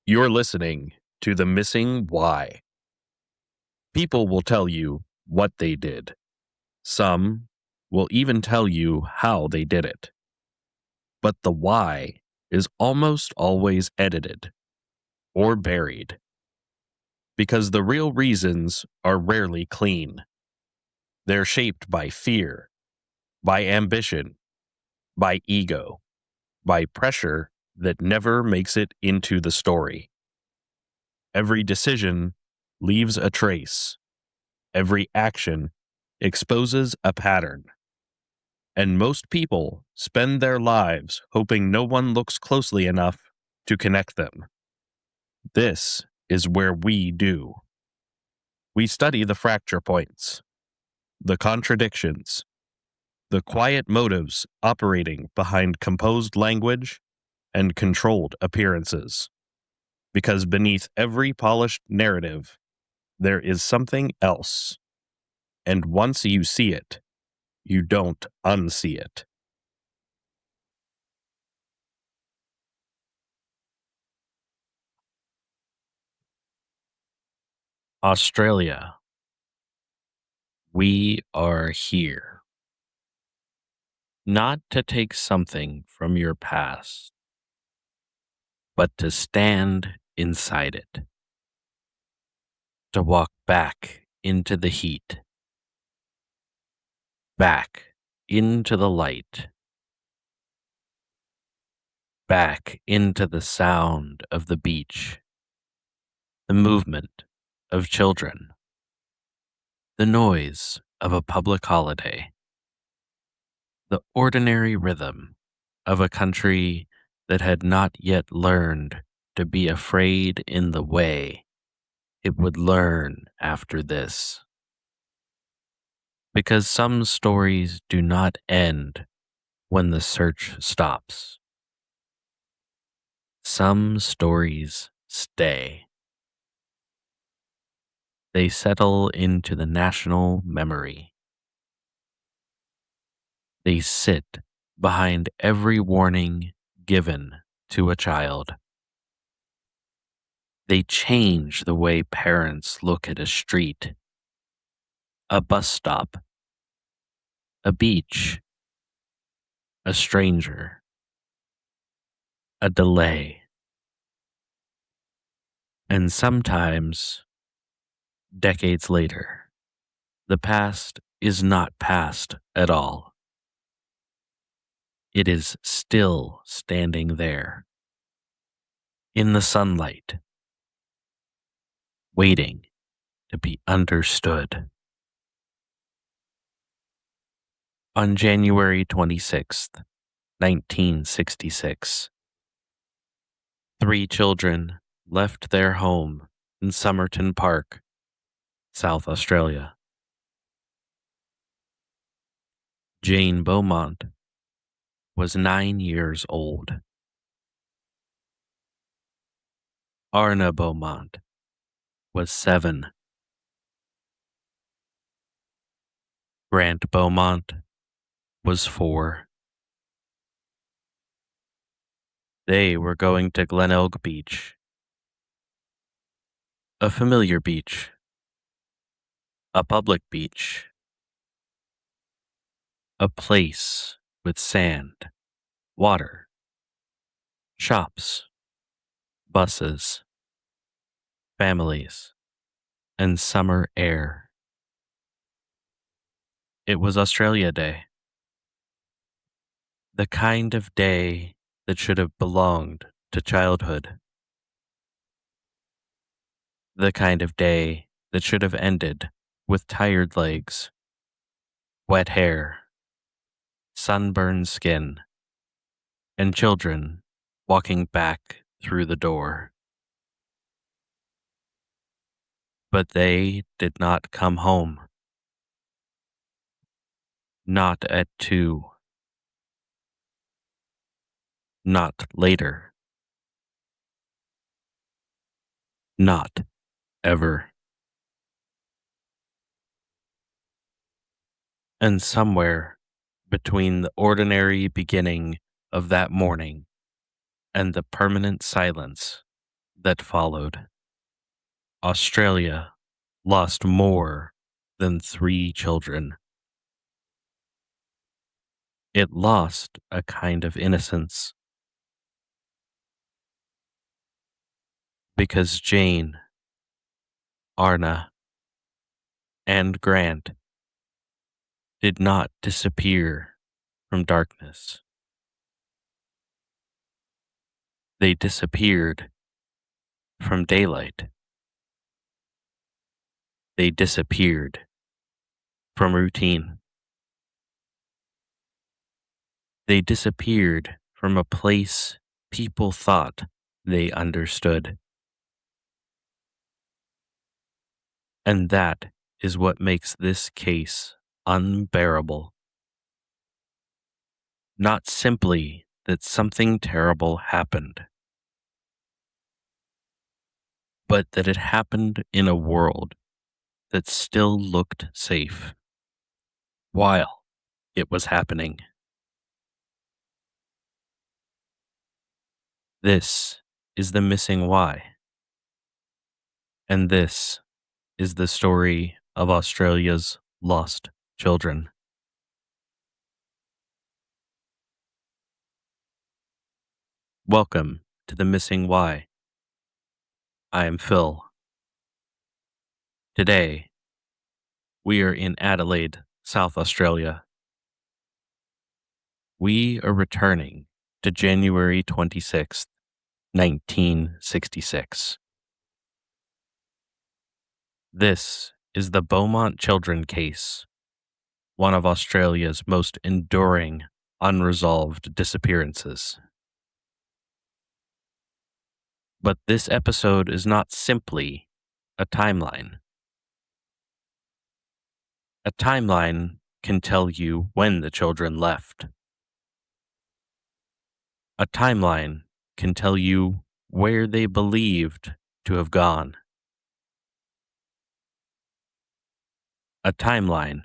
You're listening to The Missing Why. People will tell you what they did. Some will even tell you how they did it. But the why is almost always edited or buried because the real reasons are rarely clean. They're shaped by fear, by ambition, by ego, by pressure that never makes it into the story. Every decision leaves a trace. Every action exposes a pattern. And most people spend their lives hoping no one looks closely enough to connect them. This is where we do. We study the fracture points, the contradictions, the quiet motives operating behind composed language and controlled appearances. Because beneath every polished narrative, there is something else. And once you see it, you don't unsee it. Australia. We are here. Not to take something from your past, but to stand inside it. To walk back into the heat. Back into the light. Back into the sound of the beach. The movement of children. The noise of a public holiday. The ordinary rhythm of a country that had not yet learned to be afraid in the way it would learn after this. Because some stories do not end when the search stops. Some stories stay. They settle into the national memory. They sit behind every warning given to a child. They change the way parents look at a street, a bus stop, a beach, a stranger, a delay. And sometimes, decades later, the past is not past at all. It is still standing there, in the sunlight, waiting to be understood. On January 26th, 1966, 3 children left their home in Somerton Park, South Australia. Jane Beaumont was 9 years old. Arna Beaumont was 7. Grant Beaumont was 4. They were going to Glenelg Beach, a familiar beach, a public beach, a place with sand, water, shops, buses, families, and summer air. It was Australia Day. The kind of day that should have belonged to childhood. The kind of day that should have ended with tired legs, wet hair, sunburned skin, and children walking back through the door. But they did not come home. Not at 2. Not later. Not ever. And somewhere between the ordinary beginning of that morning and the permanent silence that followed. Australia lost more than 3 children. It lost a kind of innocence because Jane, Arna, and Grant did not disappear from darkness. They disappeared from daylight. They disappeared from routine. They disappeared from a place people thought they understood. And that is what makes this case unbearable. Not simply that something terrible happened, but that it happened in a world that still looked safe while it was happening. This is the missing why. And this is the story of Australia's lost children. Welcome to the missing why. I am Phil. Today, we are in Adelaide, South Australia. We are returning to January 26th, 1966. This is the Beaumont Children case, one of Australia's most enduring, unresolved disappearances. But this episode is not simply a timeline. A timeline can tell you when the children left. A timeline can tell you where they believed to have gone. A timeline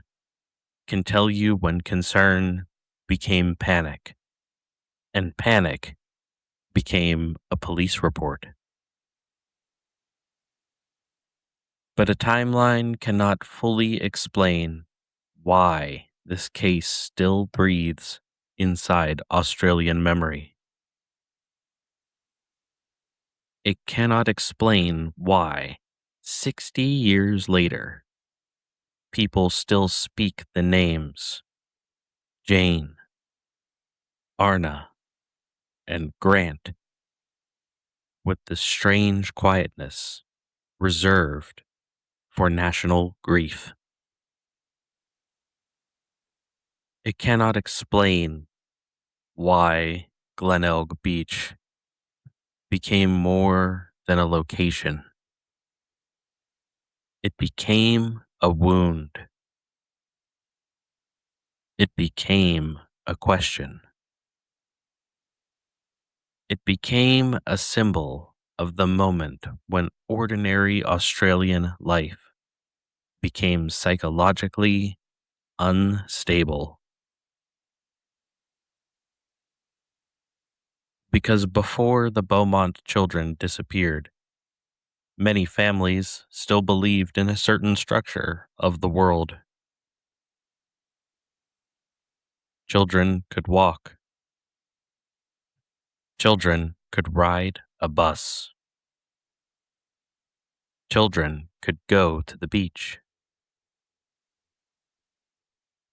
can tell you when concern became panic, and panic became a police report. But a timeline cannot fully explain why this case still breathes inside Australian memory. It cannot explain why, 60 years later, people still speak the names Jane, Arna, and Grant with the strange quietness reserved for national grief. It cannot explain why Glenelg Beach became more than a location. It became a wound. It became a question. It became a symbol of the moment when ordinary Australian life became psychologically unstable. Because before the Beaumont children disappeared, many families still believed in a certain structure of the world. Children could walk. Children could ride a bus. Children could go to the beach.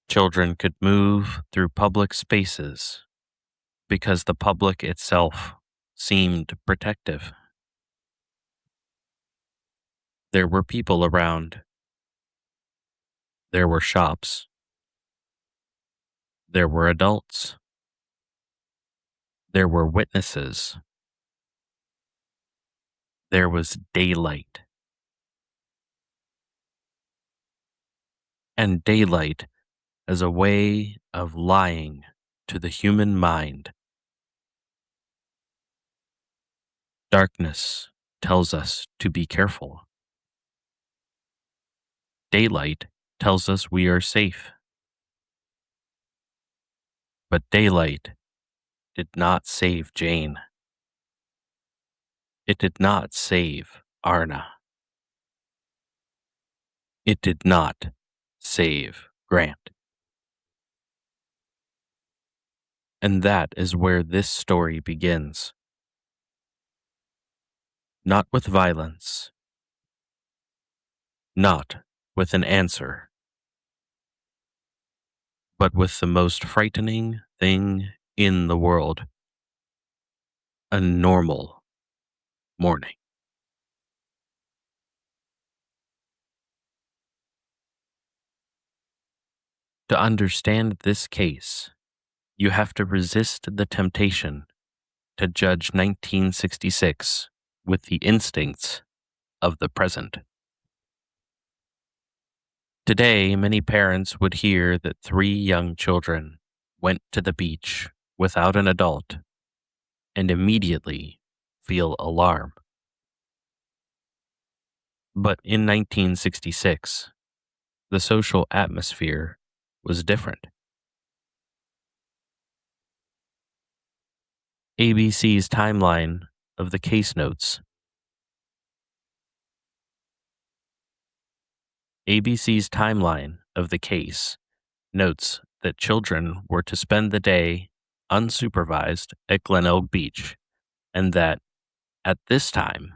Children could move through public spaces because the public itself seemed protective. There were people around. There were shops. There were adults. There were witnesses. There was daylight. And daylight as a way of lying to the human mind. Darkness tells us to be careful. Daylight tells us we are safe. But daylight did not save Jane. It did not save Arna. It did not save Grant. And that is where this story begins. Not with violence, not with an answer, but with the most frightening thing in the world: a normal morning. To understand this case, you have to resist the temptation to judge 1966 with the instincts of the present. Today, many parents would hear that 3 young children went to the beach without an adult and immediately feel alarm. But in 1966, the social atmosphere was different. ABC's timeline of the case notes. ABC's timeline of the case notes that children were to spend the day unsupervised at Glenelg Beach, and that, at this time,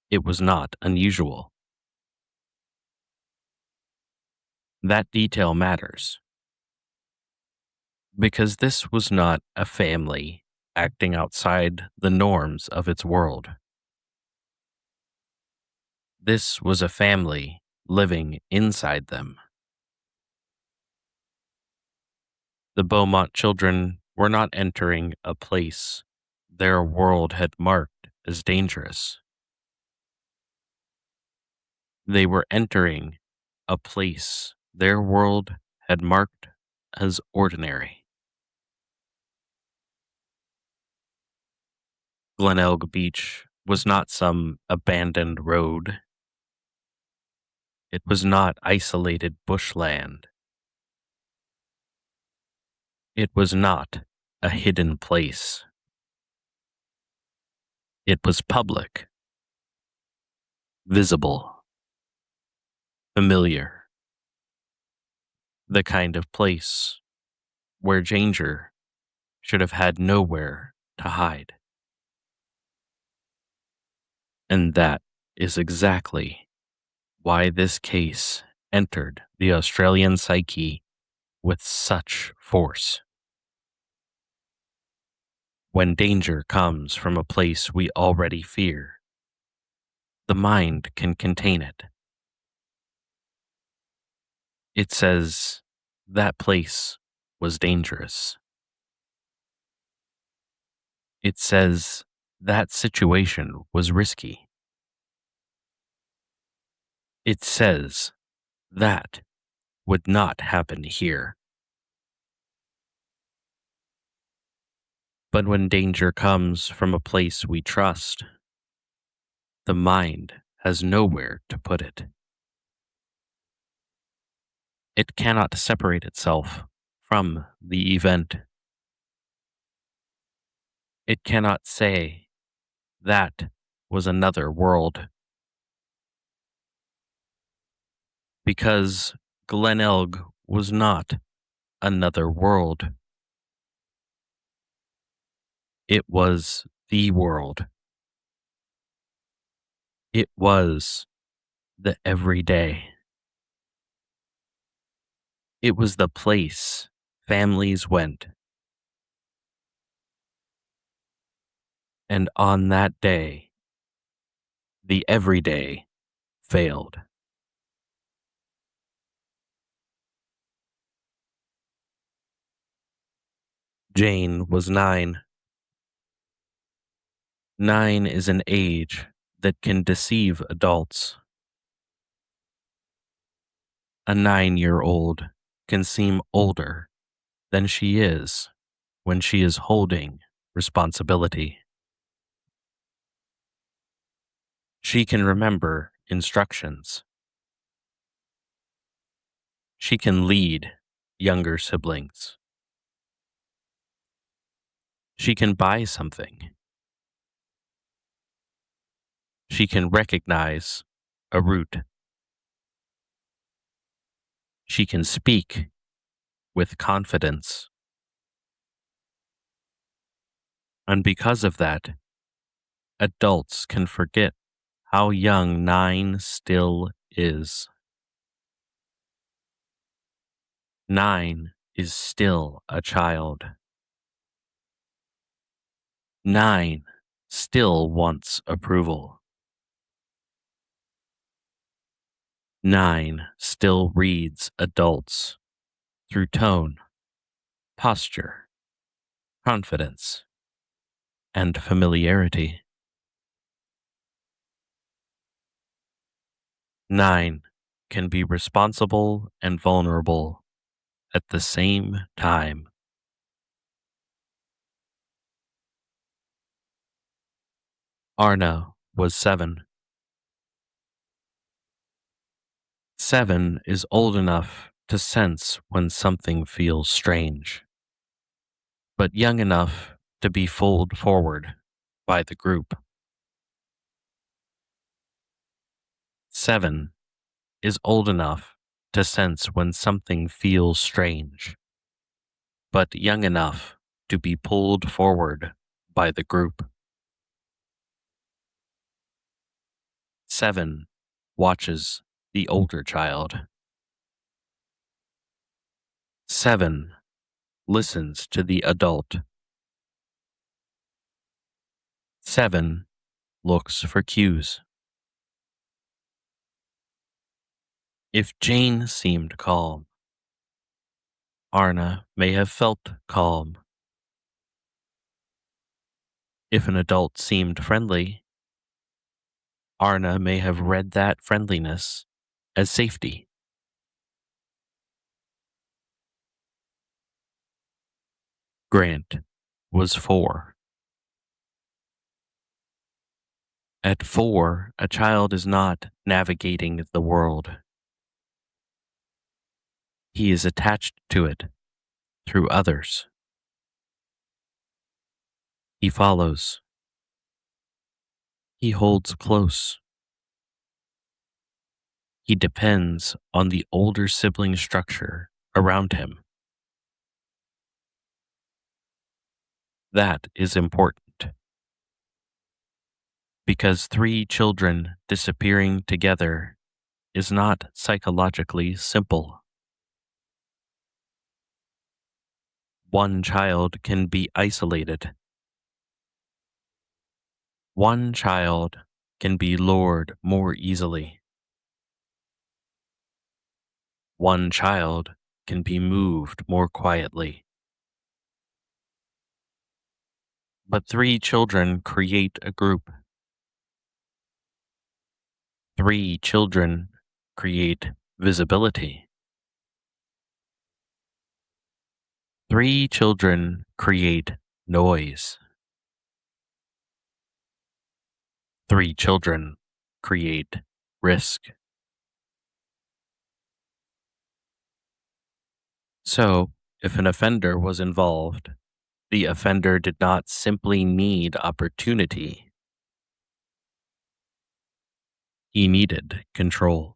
it was not unusual. That detail matters, because this was not a family acting outside the norms of its world. This was a family living inside them. The Beaumont children were not entering a place their world had marked as dangerous. They were entering a place their world had marked as ordinary. Glenelg Beach was not some abandoned road. It was not isolated bushland. It was not a hidden place. It was public, visible, familiar. The kind of place where danger should have had nowhere to hide. And that is exactly why this case entered the Australian psyche with such force. When danger comes from a place we already fear, the mind can contain it. It says that place was dangerous. It says that situation was risky. It says that would not happen here. But when danger comes from a place we trust, the mind has nowhere to put it. It cannot separate itself from the event. It cannot say that was another world. Because Glenelg was not another world. It was the world. It was the everyday. It was the place families went. And on that day, the everyday failed. Jane was 9. 9 is an age that can deceive adults. A 9-year-old can seem older than she is when she is holding responsibility. She can remember instructions. She can lead younger siblings. She can buy something. She can recognize a root. She can speak with confidence. And because of that, adults can forget how young 9 still is. 9 is still a child. 9 still wants approval. 9 still reads adults through tone, posture, confidence, and familiarity. 9 can be responsible and vulnerable at the same time. Arna was 7. 7 is old enough to sense when something feels strange, but young enough to be pulled forward by the group. 7 is old enough to sense when something feels strange, but young enough to be pulled forward by the group. 7 watches the older child. 7 listens to the adult. 7 looks for cues. If Jane seemed calm, Arna may have felt calm. If an adult seemed friendly, Arna may have read that friendliness as safety. Grant was 4. At 4, a child is not navigating the world. He is attached to it through others. He follows. He holds close. He depends on the older sibling structure around him. That is important, because 3 children disappearing together is not psychologically simple. One child can be isolated. One child can be lured more easily. One child can be moved more quietly. But 3 children create a group. 3 children create visibility. 3 children create noise. 3 children create risk. So, if an offender was involved, the offender did not simply need opportunity. He needed control.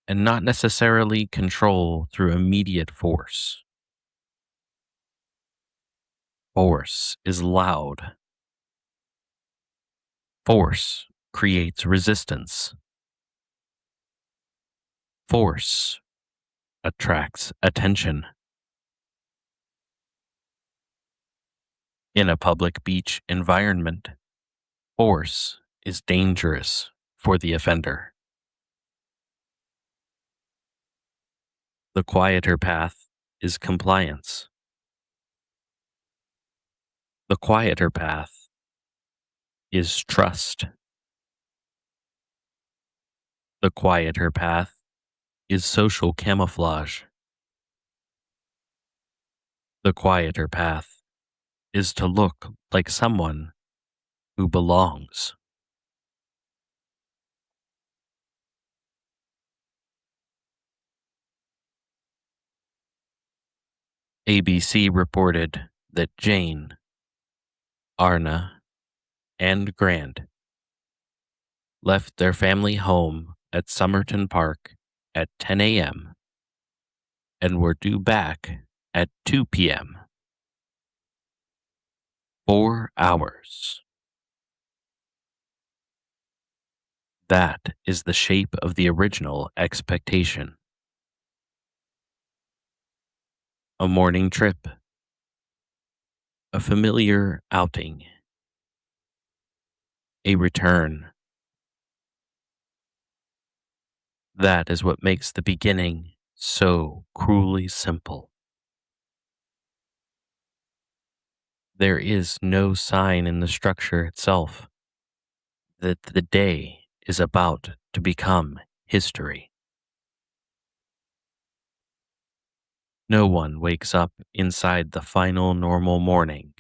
And not necessarily control through immediate force. Force is loud. Force creates resistance. Force attracts attention. In a public beach environment, force is dangerous for the offender. The quieter path is compliance. The quieter path is trust. The quieter path is social camouflage. The quieter path is to look like someone who belongs. ABC reported that Jane, Arna, and Grant left their family home at Somerton Park at 10 a.m. and were due back at 2 p.m. 4 hours. That is the shape of the original expectation. A morning trip, a familiar outing, a return. That is what makes the beginning so cruelly simple. There is no sign in the structure itself that the day is about to become history. No one wakes up inside the final normal morning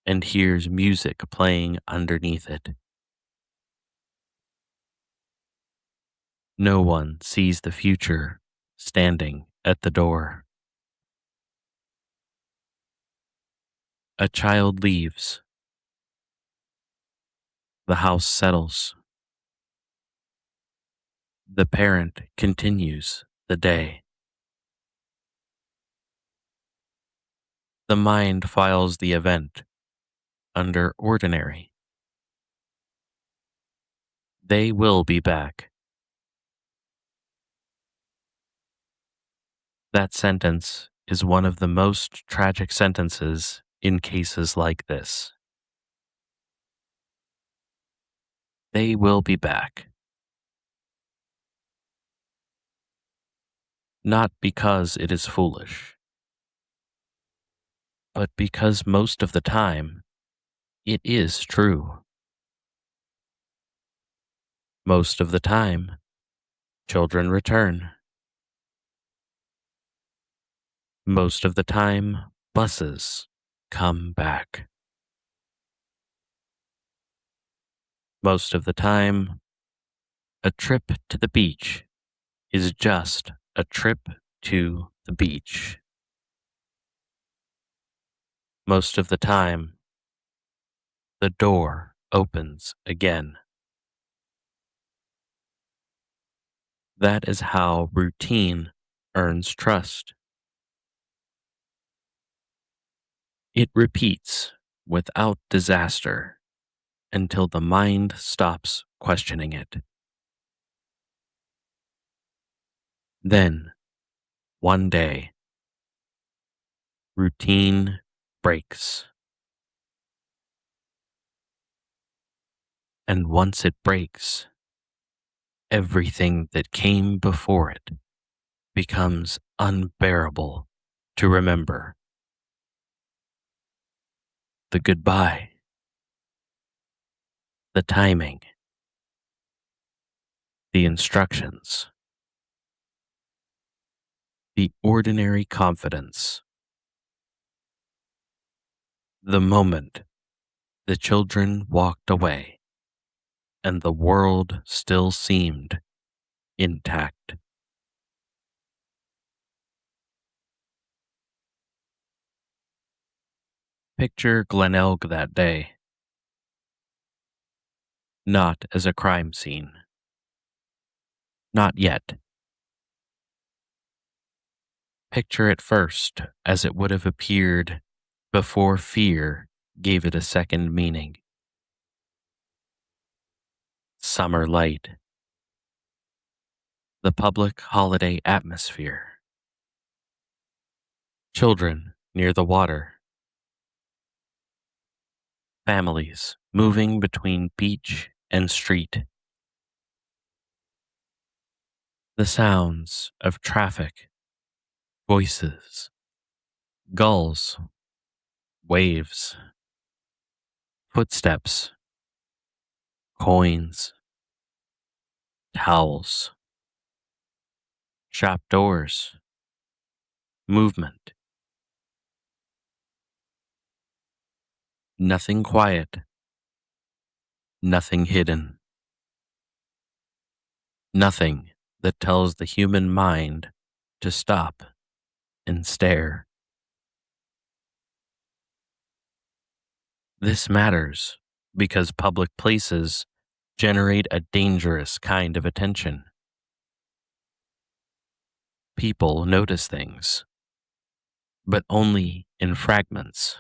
and hears music playing underneath it. No one sees the future standing at the door. A child leaves. The house settles. The parent continues the day. The mind files the event under ordinary. They will be back. That sentence is one of the most tragic sentences in cases like this. They will be back. Not because it is foolish, but because most of the time it is true. Most of the time, children return. Most of the time, buses come back. Most of the time, a trip to the beach is just a trip to the beach. Most of the time, the door opens again. That is how routine earns trust. It repeats without disaster until the mind stops questioning it. Then, one day, routine breaks. And once it breaks, everything that came before it becomes unbearable to remember. The goodbye, the timing, the instructions, the ordinary confidence, the moment the children walked away and the world still seemed intact. Picture Glenelg that day, not as a crime scene. Not yet. Picture it first as it would have appeared before fear gave it a second meaning. Summer light. The public holiday atmosphere. Children near the water. Families moving between beach and street. The sounds of traffic, voices, gulls, waves, footsteps, coins, towels, shop doors, movement. Nothing quiet, nothing hidden. Nothing that tells the human mind to stop and stare. This matters because public places generate a dangerous kind of attention. People notice things, but only in fragments.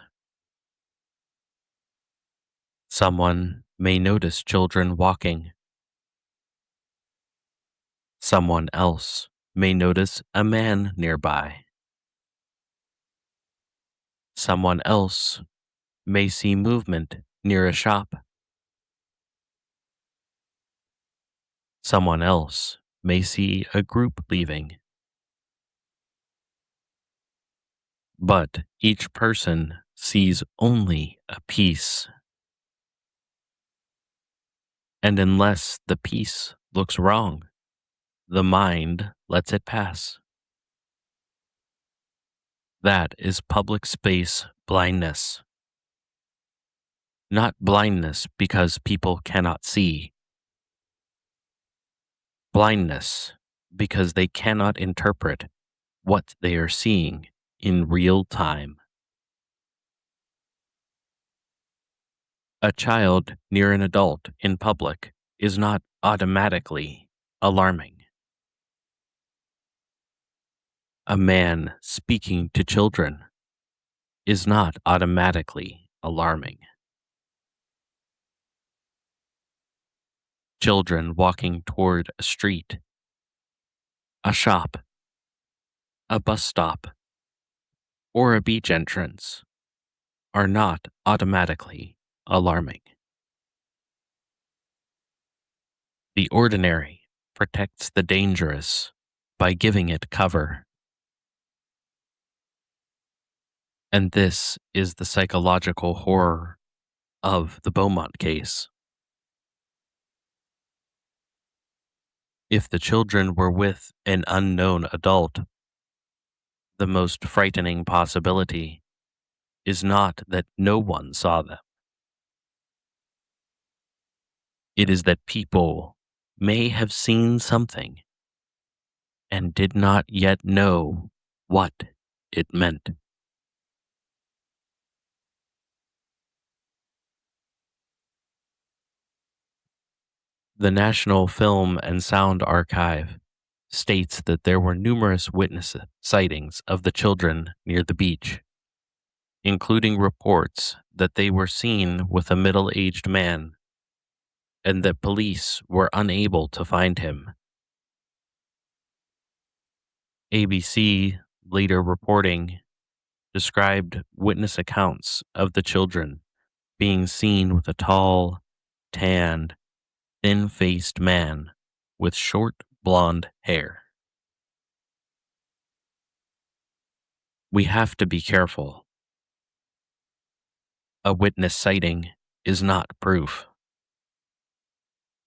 Someone may notice children walking. Someone else may notice a man nearby. Someone else may see movement near a shop. Someone else may see a group leaving. But each person sees only a piece. And unless the piece looks wrong, the mind lets it pass. That is public space blindness. Not blindness because people cannot see. Blindness because they cannot interpret what they are seeing in real time. A child near an adult in public is not automatically alarming. A man speaking to children is not automatically alarming. Children walking toward a street, a shop, a bus stop, or a beach entrance are not automatically alarming. The ordinary protects the dangerous by giving it cover. And this is the psychological horror of the Beaumont case. If the children were with an unknown adult, the most frightening possibility is not that no one saw them. It is that people may have seen something and did not yet know what it meant. The National Film and Sound Archive states that there were numerous witness sightings of the children near the beach, including reports that they were seen with a middle-aged man and that police were unable to find him. ABC later reporting described witness accounts of the children being seen with a tall, tanned, thin-faced man with short blonde hair. We have to be careful. A witness sighting is not proof.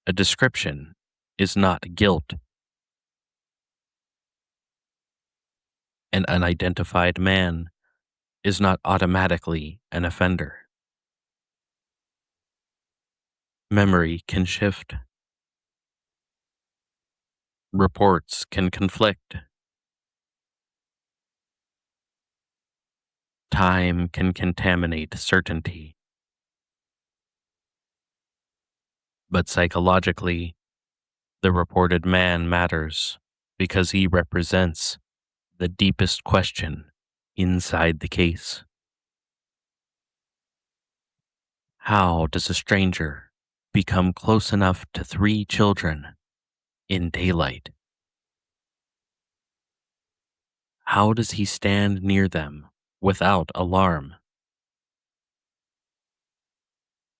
A description is not guilt. An unidentified man is not automatically an offender. Memory can shift. Reports can conflict. Time can contaminate certainty. But psychologically, the reported man matters because he represents the deepest question inside the case. How does a stranger become close enough to 3 children in daylight? How does he stand near them without alarm?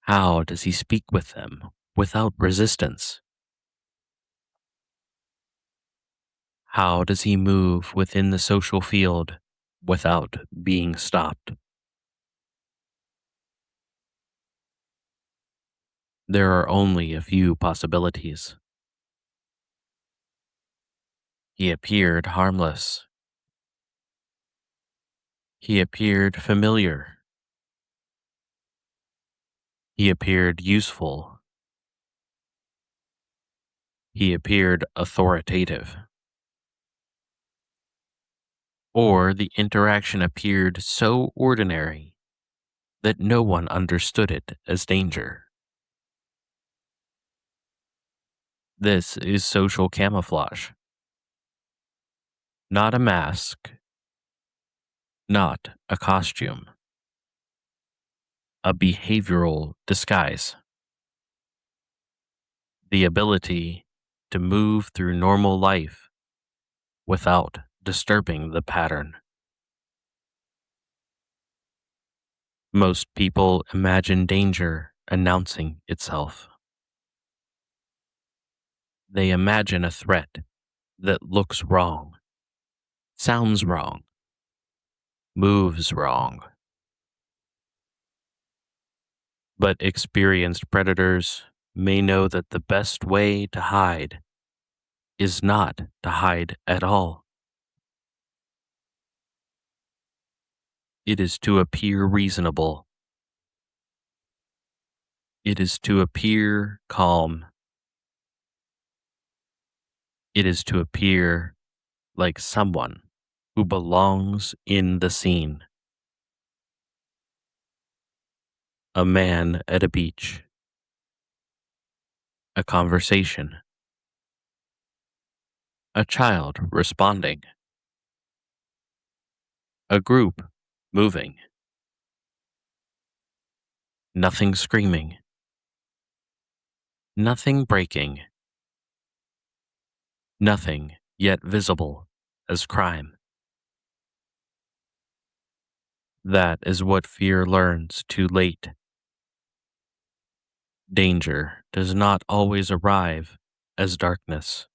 How does he speak with them without resistance? How does he move within the social field without being stopped? There are only a few possibilities. He appeared harmless. He appeared familiar. He appeared useful. He appeared authoritative. Or the interaction appeared so ordinary that no one understood it as danger. This is social camouflage, not a mask, not a costume, a behavioral disguise. The ability to move through normal life without disturbing the pattern. Most people imagine danger announcing itself. They imagine a threat that looks wrong, sounds wrong, moves wrong. But experienced predators may know that the best way to hide is not to hide at all. It is to appear reasonable. It is to appear calm. It is to appear like someone who belongs in the scene. A man at a beach. A conversation. A child responding. A group moving. Nothing screaming. Nothing breaking. Nothing yet visible as crime. That is what fear learns too late. Danger does not always arrive as darkness.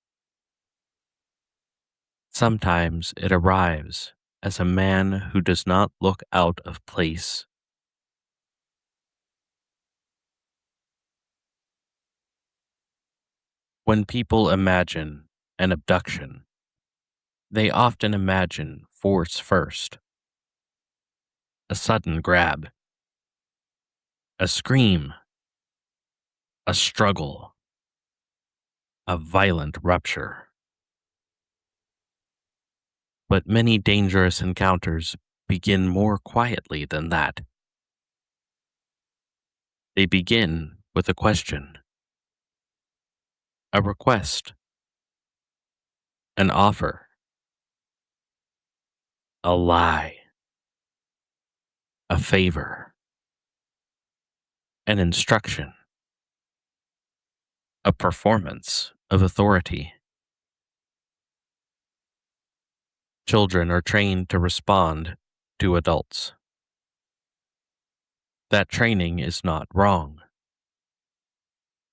Sometimes it arrives as a man who does not look out of place. When people imagine an abduction, they often imagine force first. A sudden grab, a scream, a struggle, a violent rupture. But many dangerous encounters begin more quietly than that. They begin with a question, a request, an offer, a lie, a favor, an instruction, a performance of authority. Children are trained to respond to adults. That training is not wrong.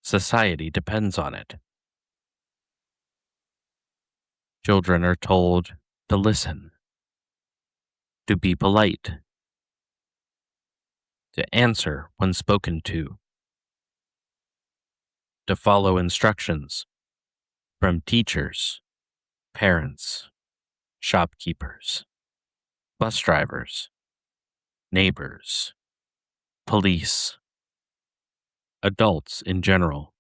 Society depends on it. Children are told to listen, to be polite, to answer when spoken to follow instructions from teachers, parents, shopkeepers, bus drivers, neighbors, police, adults in general.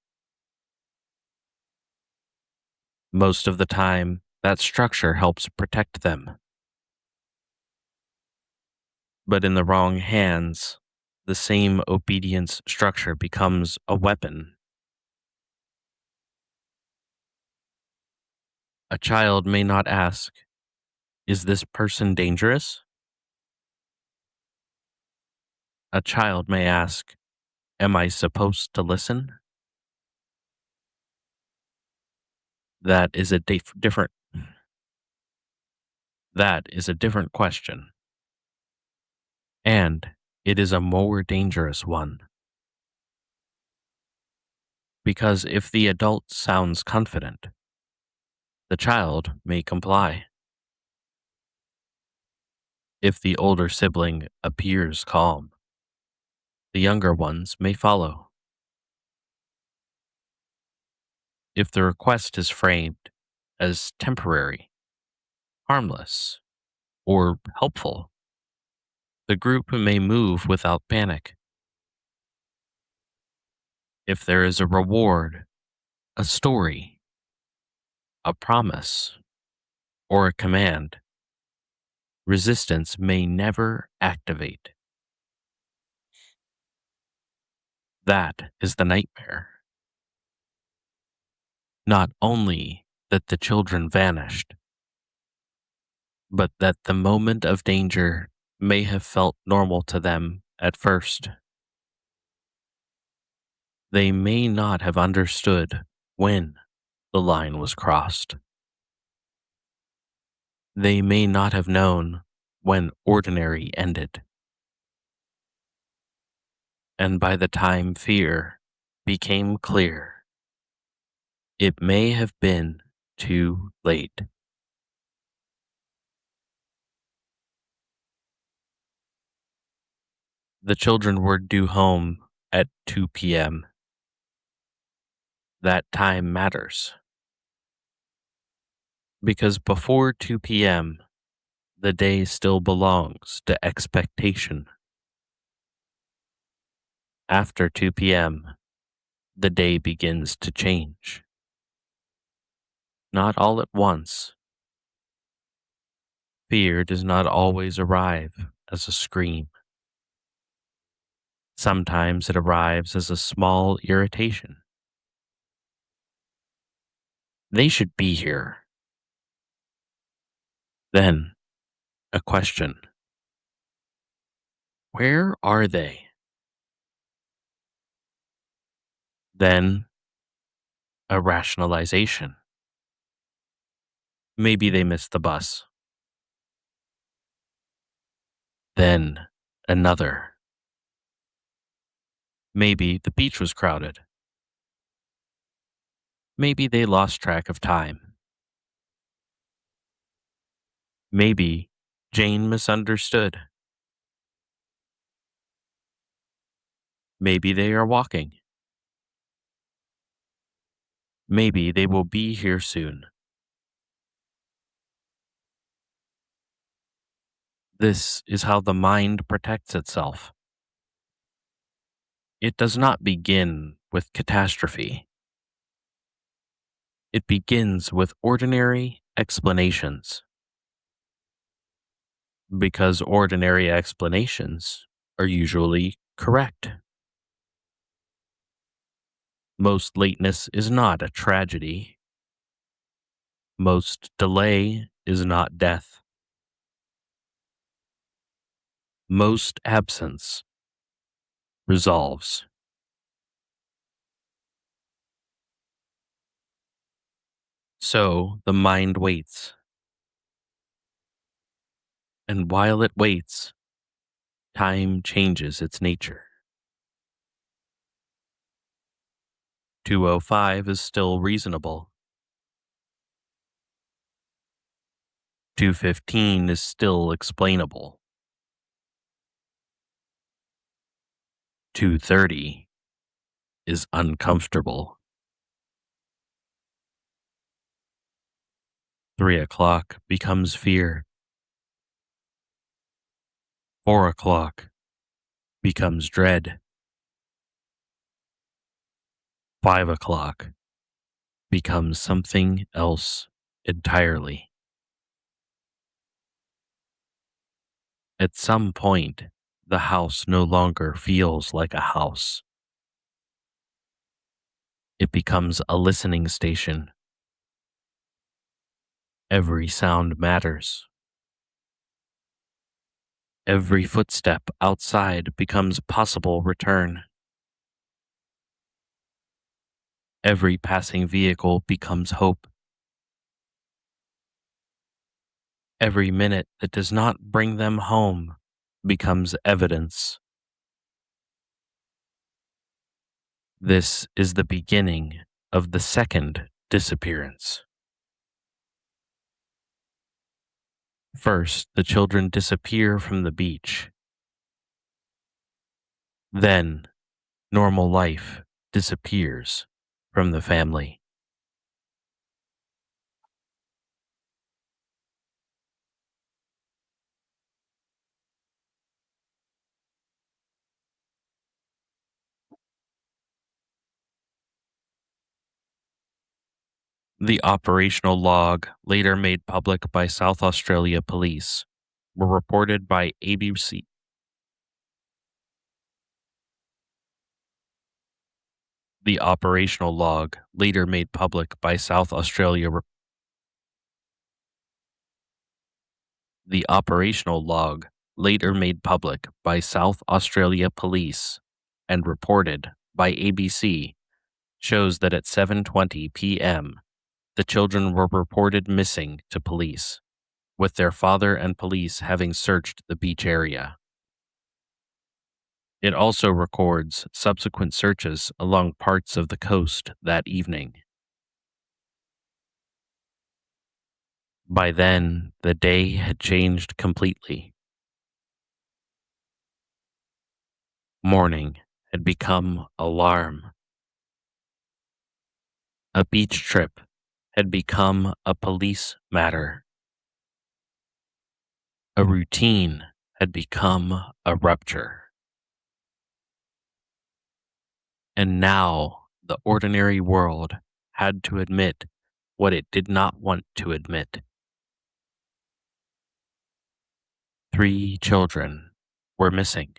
Most of the time, that structure helps protect them. But in the wrong hands, the same obedience structure becomes a weapon. A child may not ask, "Is this person dangerous?" A child may ask, "Am I supposed to listen?" That is a different That is a different question, and it is a more dangerous one. Because if the adult sounds confident, the child may comply. If the older sibling appears calm, the younger ones may follow. If the request is framed as temporary, harmless, or helpful, the group may move without panic. If there is a reward, a story, a promise, or a command, resistance may never activate. That is the nightmare. Not only that the children vanished, but that the moment of danger may have felt normal to them at first. They may not have understood when the line was crossed. They may not have known when ordinary ended. And by the time fear became clear, it may have been too late. The children were due home at 2 p.m. That time matters because before 2 p.m., the day still belongs to expectation. After 2 p.m., the day begins to change. Not all at once. Fear does not always arrive as a scream. Sometimes it arrives as a small irritation. They should be here. Then, a question. Where are they? Then, a rationalization. Maybe they missed the bus. Then, another. Maybe the beach was crowded. Maybe they lost track of time. Maybe Jane misunderstood. Maybe they are walking. Maybe they will be here soon. This is how the mind protects itself. It does not begin with catastrophe. It begins with ordinary explanations. Because ordinary explanations are usually correct. Most lateness is not a tragedy. Most delay is not death. Most absence resolves. So the mind waits. And while it waits, time changes its nature. 2:05 is still reasonable. 2:15 is still explainable. 2:30 is uncomfortable. 3 o'clock becomes fear. 4 o'clock becomes dread. 5 o'clock becomes something else entirely. At some point, the house no longer feels like a house. It becomes a listening station. Every sound matters. Every footstep outside becomes possible return. Every passing vehicle becomes hope. Every minute that does not bring them home becomes evidence. This is the beginning of the second disappearance. First, the children disappear from the beach. Then, normal life disappears from the family. The operational log, later made public by South Australia Police, were reported by ABC. The operational log, later made public by South Australia The operational log, later made public by South Australia Police and reported by ABC, shows that at 7:20 p.m., the children were reported missing to police, with their father and police having searched the beach area. It also records subsequent searches along parts of the coast that evening. By then, the day had changed completely. Morning had become alarm. A beach trip had become a police matter. A routine had become a rupture. And now the ordinary world had to admit what it did not want to admit. 3 children were missing.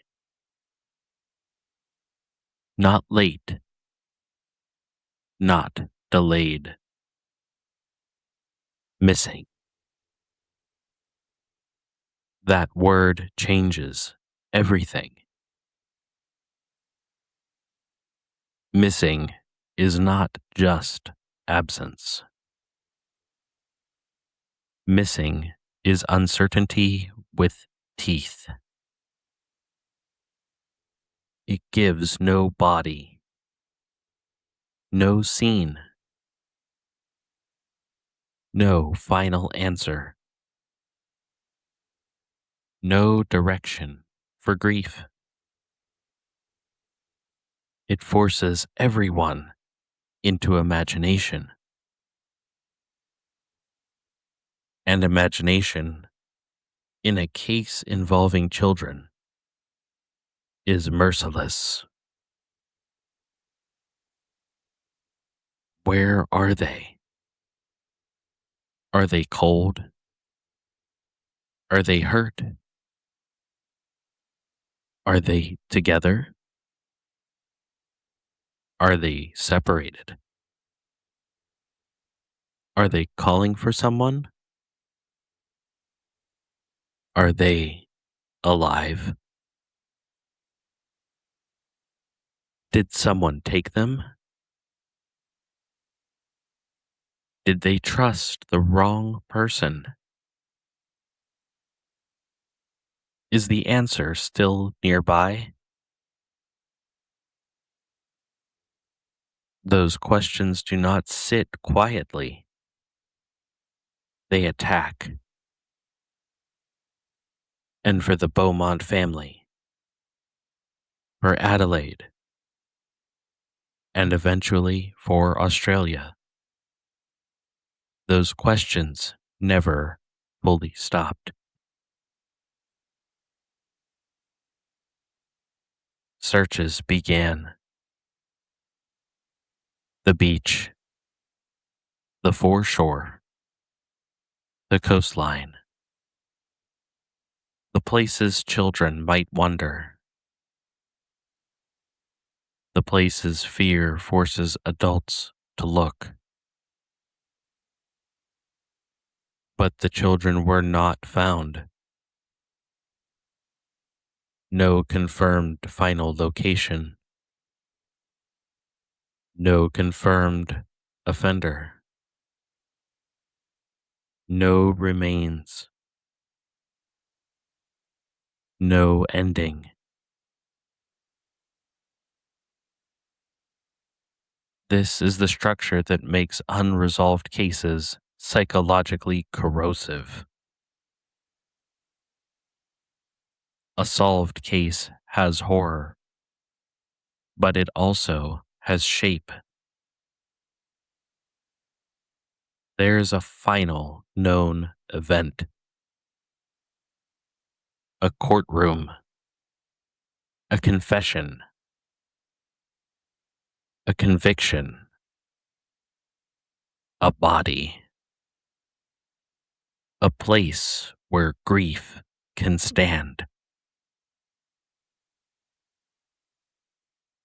Not late, not delayed. Missing. That word changes everything. Missing is not just absence. Missing is uncertainty with teeth. It gives no body, no scene, no final answer, no direction for grief. It forces everyone into imagination. And imagination, in a case involving children, is merciless. Where are they? Are they cold? Are they hurt? Are they together? Are they separated? Are they calling for someone? Are they alive? Did someone take them? Did they trust the wrong person? Is the answer still nearby? Those questions do not sit quietly. They attack. And for the Beaumont family, for Adelaide, and eventually for Australia, those questions never fully stopped. Searches began. The beach, the foreshore, the coastline, the places children might wander, the places fear forces adults to look. But the children were not found. No confirmed final location. No confirmed offender. No remains. No ending. This is the structure that makes unresolved cases psychologically corrosive. A solved case has horror, but it also has shape. There's a final known event. A courtroom. A confession. A conviction. A body. A place where grief can stand.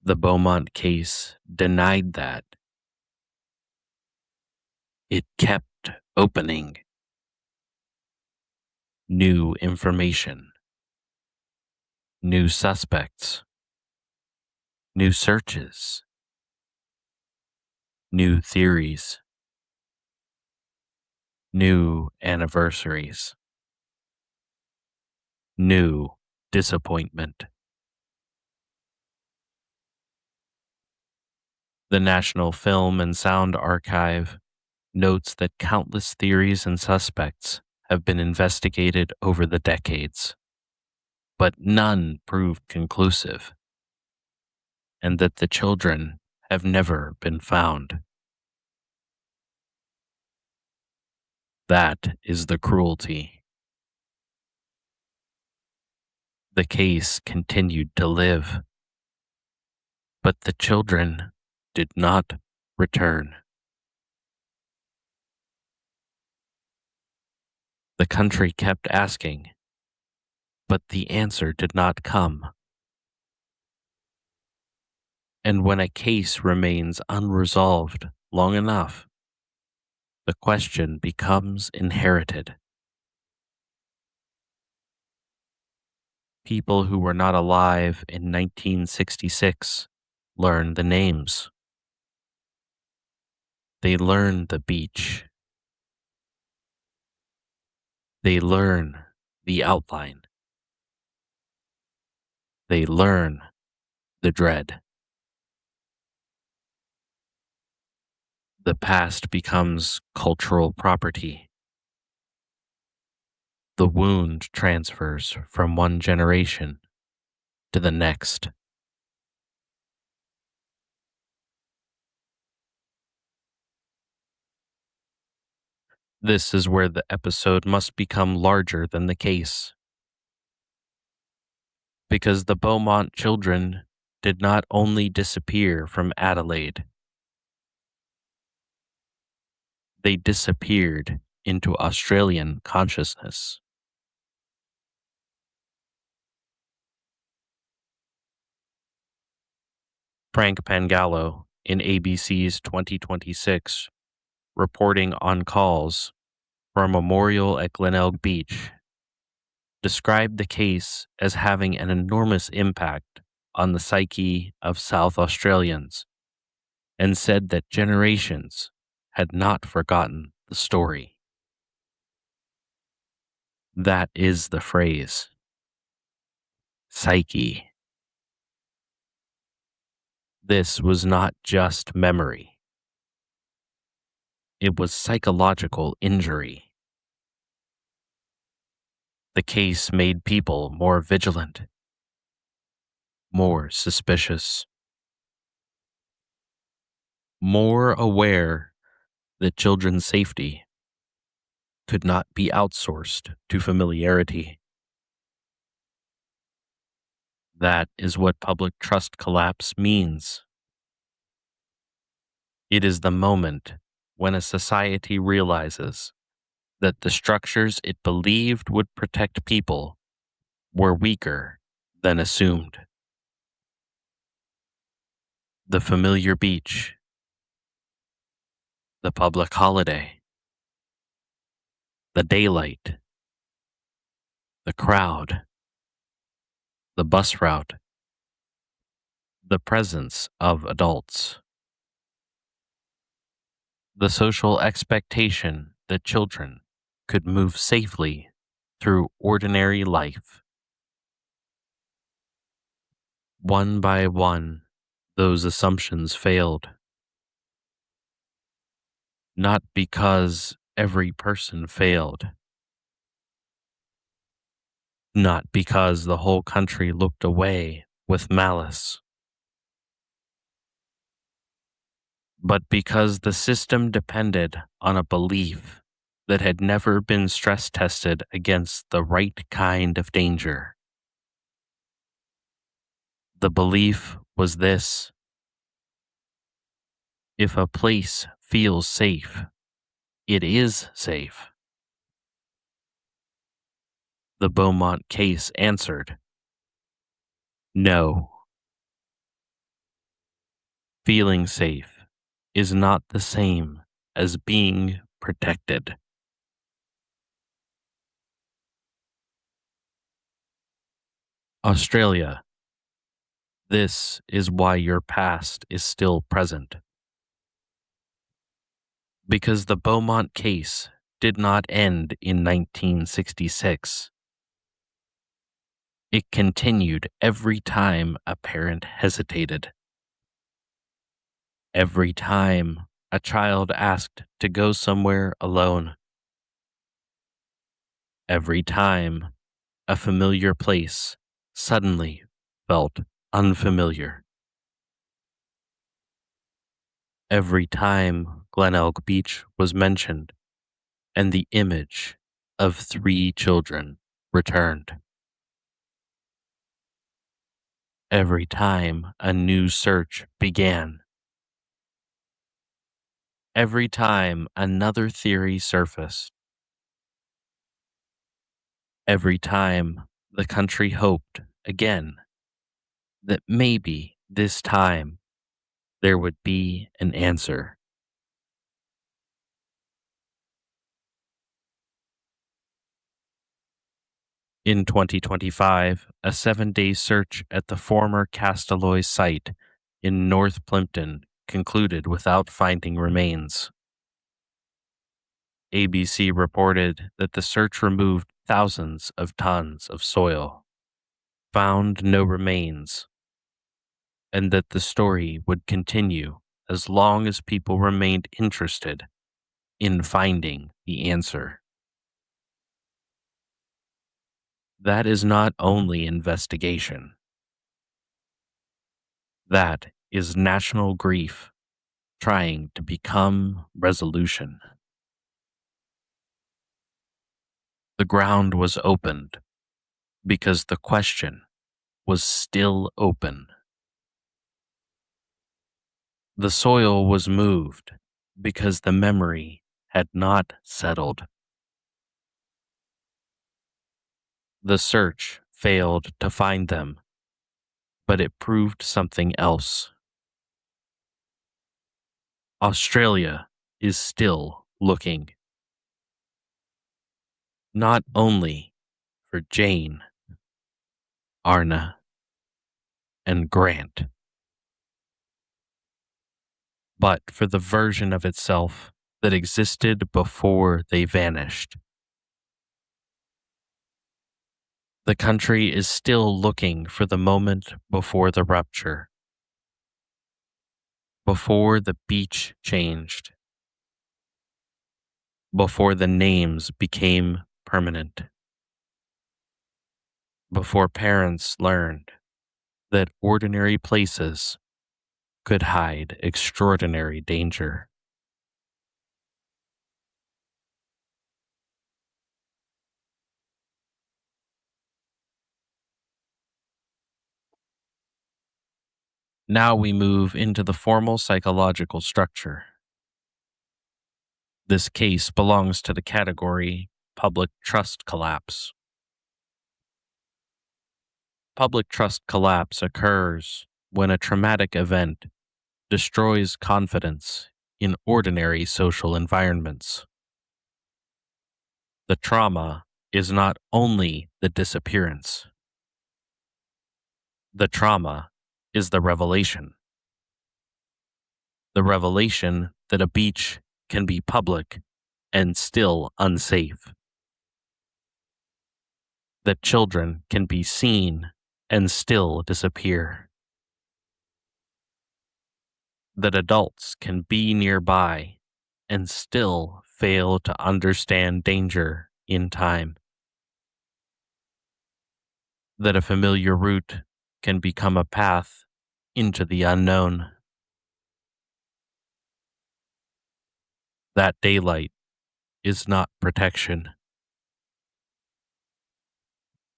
The Beaumont case denied that. It kept opening new information, new suspects, new searches, new theories, new anniversaries, new disappointment. The National Film and Sound Archive notes that countless theories and suspects have been investigated over the decades, but none proved conclusive, and that the children have never been found. That is the cruelty. The case continued to live, but the children did not return. The country kept asking, but the answer did not come. And when a case remains unresolved long enough, the question becomes inherited. People who were not alive in 1966 learn the names. They learn the beach. They learn the outline. They learn the dread. The past becomes cultural property. The wound transfers from one generation to the next. This is where the episode must become larger than the case. Because the Beaumont children did not only disappear from Adelaide, they disappeared into Australian consciousness. Frank Pangallo in ABC's 2026, reporting on calls for a memorial at Glenelg Beach, described the case as having an enormous impact on the psyche of South Australians and said that generations had not forgotten the story. That is the phrase. Psyche. This was not just memory. It was psychological injury. The case made people more vigilant, more suspicious, more aware that children's safety could not be outsourced to familiarity. That is what public trust collapse means. It is the moment when a society realizes that the structures it believed would protect people were weaker than assumed. The familiar beach, the public holiday, the daylight, the crowd, the bus route, the presence of adults, the social expectation that children could move safely through ordinary life. One by one, those assumptions failed. Not because every person failed. Not because the whole country looked away with malice. But because the system depended on a belief that had never been stress tested against the right kind of danger. The belief was this: if a place feels safe, it is safe. The Beaumont case answered, no. Feeling safe is not the same as being protected. Australia, this is why your past is still present. Because the Beaumont case did not end in 1966. It continued every time a parent hesitated. Every time a child asked to go somewhere alone. Every time a familiar place suddenly felt unfamiliar. Every time Glenelg Beach was mentioned and the image of 3 children returned. Every time a new search began. Every time another theory surfaced. Every time the country hoped again that maybe this time there would be an answer. In 2025, a 7-day search at the former Castelloy site in North Plympton concluded without finding remains. ABC reported that the search removed thousands of tons of soil, found no remains, and that the story would continue as long as people remained interested in finding the answer. That is not only investigation. That is national grief trying to become resolution. The ground was opened because the question was still open. The soil was moved because the memory had not settled. The search failed to find them, but it proved something else. Australia is still looking. Not only for Jane, Arna, and Grant, but for the version of itself that existed before they vanished. The country is still looking for the moment before the rupture, before the beach changed, before the names became permanent, before parents learned that ordinary places could hide extraordinary danger. Now we move into the formal psychological structure. This case belongs to the category public trust collapse. Public trust collapse occurs when a traumatic event destroys confidence in ordinary social environments. The trauma is not only the disappearance. The trauma is the revelation. The revelation that a beach can be public and still unsafe. That children can be seen and still disappear. That adults can be nearby and still fail to understand danger in time. That a familiar route can become a path into the unknown. That daylight is not protection.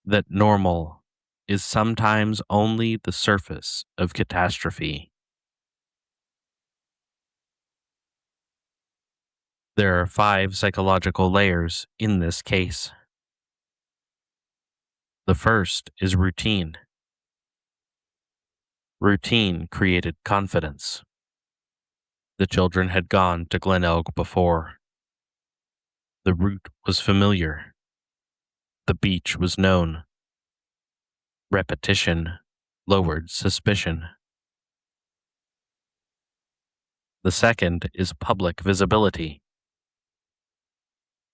That normal is sometimes only the surface of catastrophe. There are 5 psychological layers in this case. The first is routine. Routine created confidence. The children had gone to Glen Elg before. The route was familiar. The beach was known. Repetition lowered suspicion. The second is public visibility.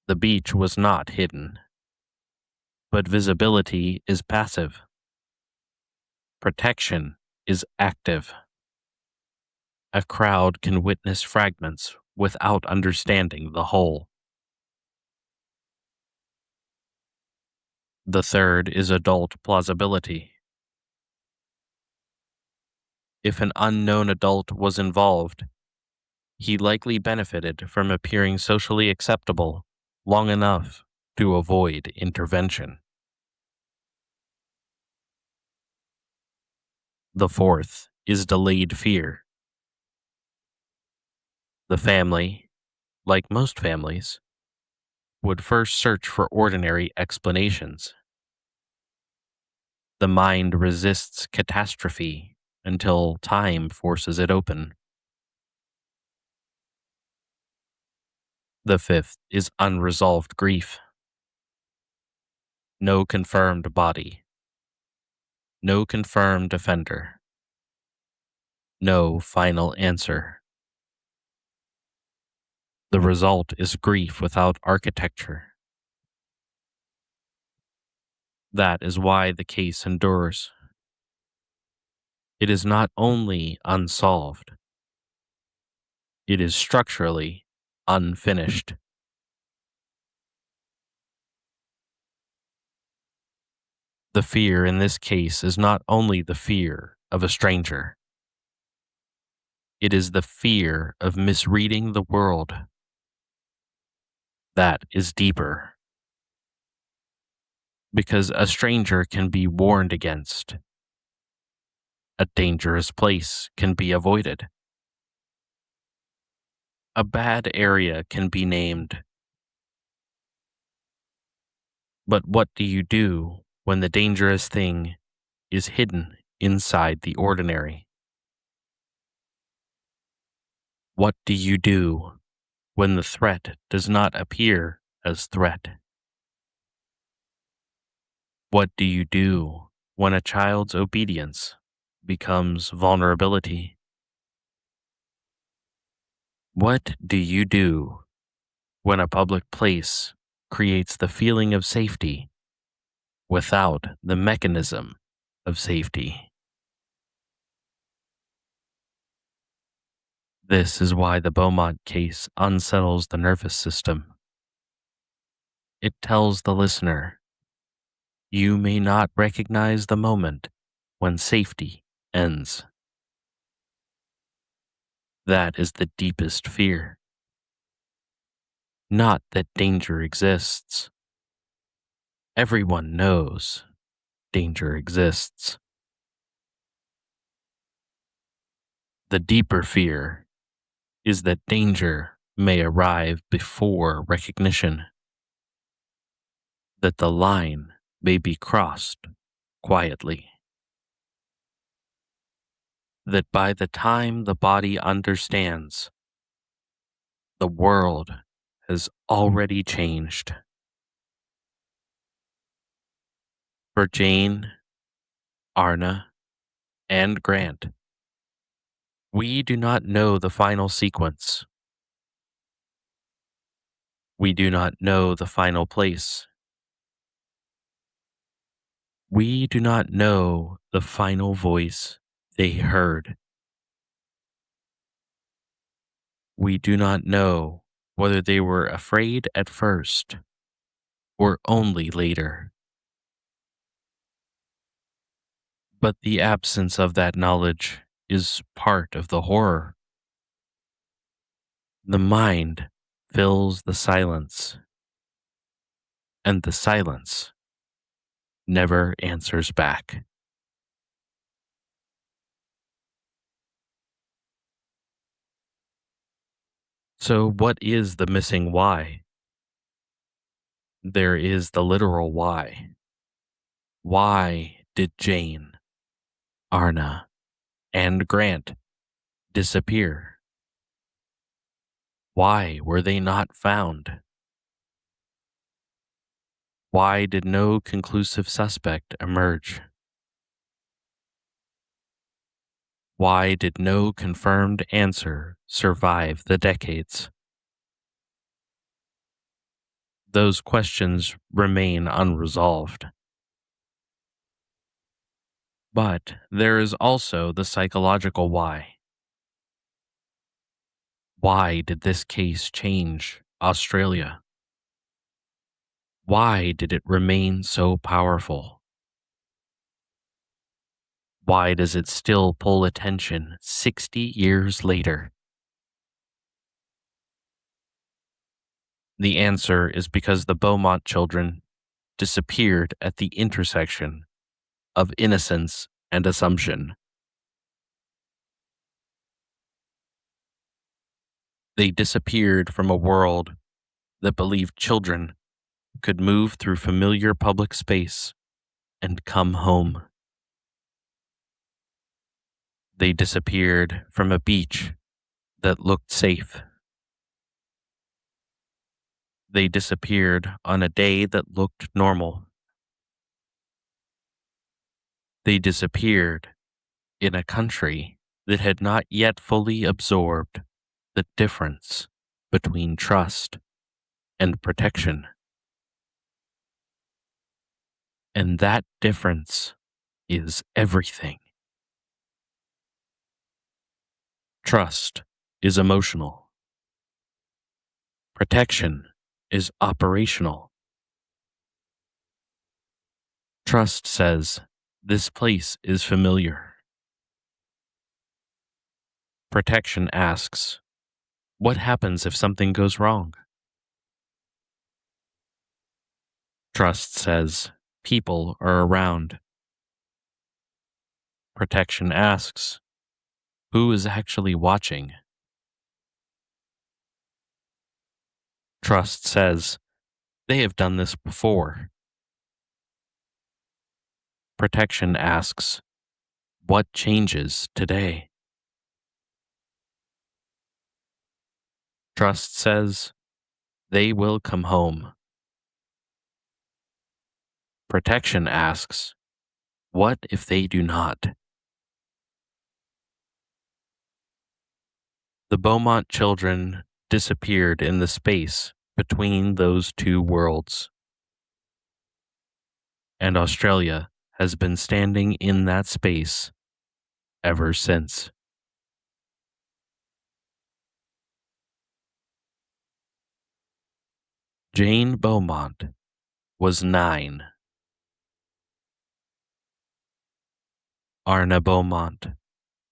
The beach was not hidden, but visibility is passive. Protection is active. A crowd can witness fragments without understanding the whole. The third is adult plausibility. If an unknown adult was involved, he likely benefited from appearing socially acceptable long enough to avoid intervention. The fourth is delayed fear. The family, like most families, would first search for ordinary explanations. The mind resists catastrophe until time forces it open. The fifth is unresolved grief. No confirmed body. No confirmed offender. No final answer. The result is grief without architecture. That is why the case endures. It is not only unsolved, it is structurally unfinished. The fear in this case is not only the fear of a stranger. It is the fear of misreading the world. That is deeper. Because a stranger can be warned against. A dangerous place can be avoided. A bad area can be named. But what do you do when the dangerous thing is hidden inside the ordinary? What do you do when the threat does not appear as threat? What do you do when a child's obedience becomes vulnerability? What do you do when a public place creates the feeling of safety without the mechanism of safety? This is why the Beaumont case unsettles the nervous system. It tells the listener, you may not recognize the moment when safety ends. That is the deepest fear. Not that danger exists. Everyone knows danger exists. The deeper fear is that danger may arrive before recognition, that the line may be crossed quietly, that by the time the body understands, the world has already changed. For Jane, Arna, and Grant, we do not know the final sequence. We do not know the final place. We do not know the final voice they heard. We do not know whether they were afraid at first or only later. But the absence of that knowledge is part of the horror. The mind fills the silence, and the silence never answers back. So, what is the missing why? There is the literal why. Why did Jane, Arna, and Grant disappear? Why were they not found? Why did no conclusive suspect emerge? Why did no confirmed answer survive the decades? Those questions remain unresolved. But there is also the psychological why. Why did this case change Australia? Why did it remain so powerful? Why does it still pull attention 60 years later? The answer is because the Beaumont children disappeared at the intersection of innocence and assumption. They disappeared from a world that believed children could move through familiar public space and come home. They disappeared from a beach that looked safe. They disappeared on a day that looked normal. They disappeared in a country that had not yet fully absorbed the difference between trust and protection. And that difference is everything. Trust is emotional. Protection is operational. Trust says, this place is familiar. Protection asks, what happens if something goes wrong? Trust says, people are around. Protection asks, who is actually watching? Trust says, they have done this before. Protection asks, what changes today? Trust says, they will come home. Protection asks, what if they do not? The Beaumont children disappeared in the space between those two worlds. And Australia has been standing in that space ever since. Jane Beaumont was 9. Arna Beaumont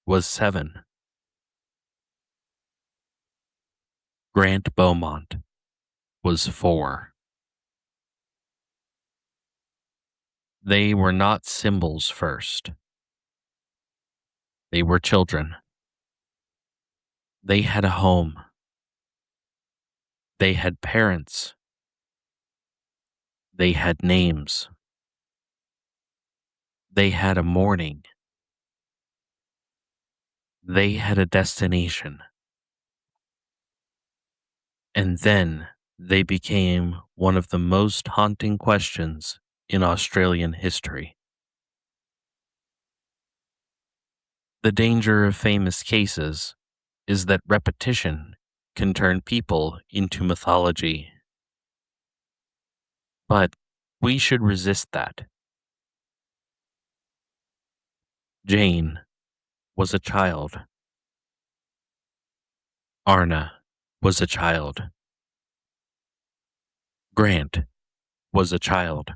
was 7. Grant Beaumont was 4. They were not symbols first. They were children. They had a home. They had parents. They had names. They had a morning. They had a destination. And then they became one of the most haunting questions in Australian history. The danger of famous cases is that repetition can turn people into mythology. But we should resist that. Jane was a child. Arna was a child. Grant was a child.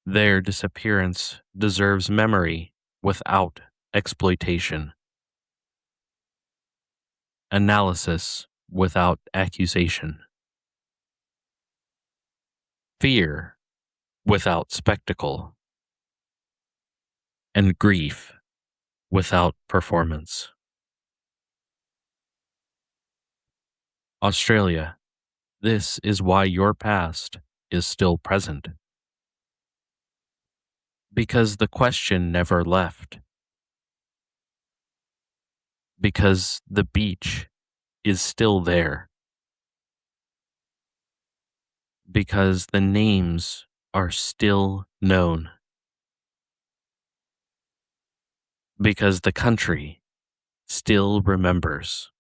Their disappearance deserves memory without exploitation, analysis without accusation, fear without spectacle, and grief without performance. Australia, this is why your past is still present. Because the question never left. Because the beach is still there. Because the names are still known. Because the country still remembers.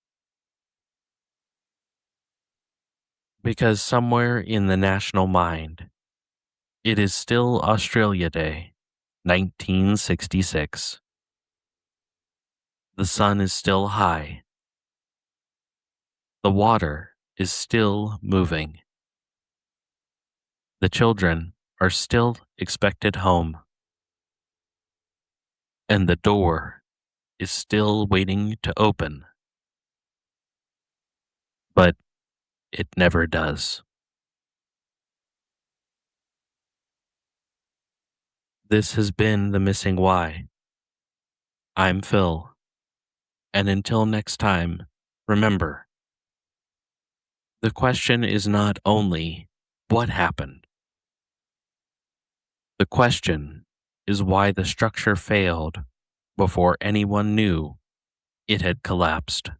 Because somewhere in the national mind, it is still Australia Day, 1966. The sun is still high. The water is still moving. The children are still expected home. And the door is still waiting to open. But it never does. This has been The Missing Why. I'm Phil. And until next time, remember, the question is not only what happened. The question is why the structure failed before anyone knew it had collapsed.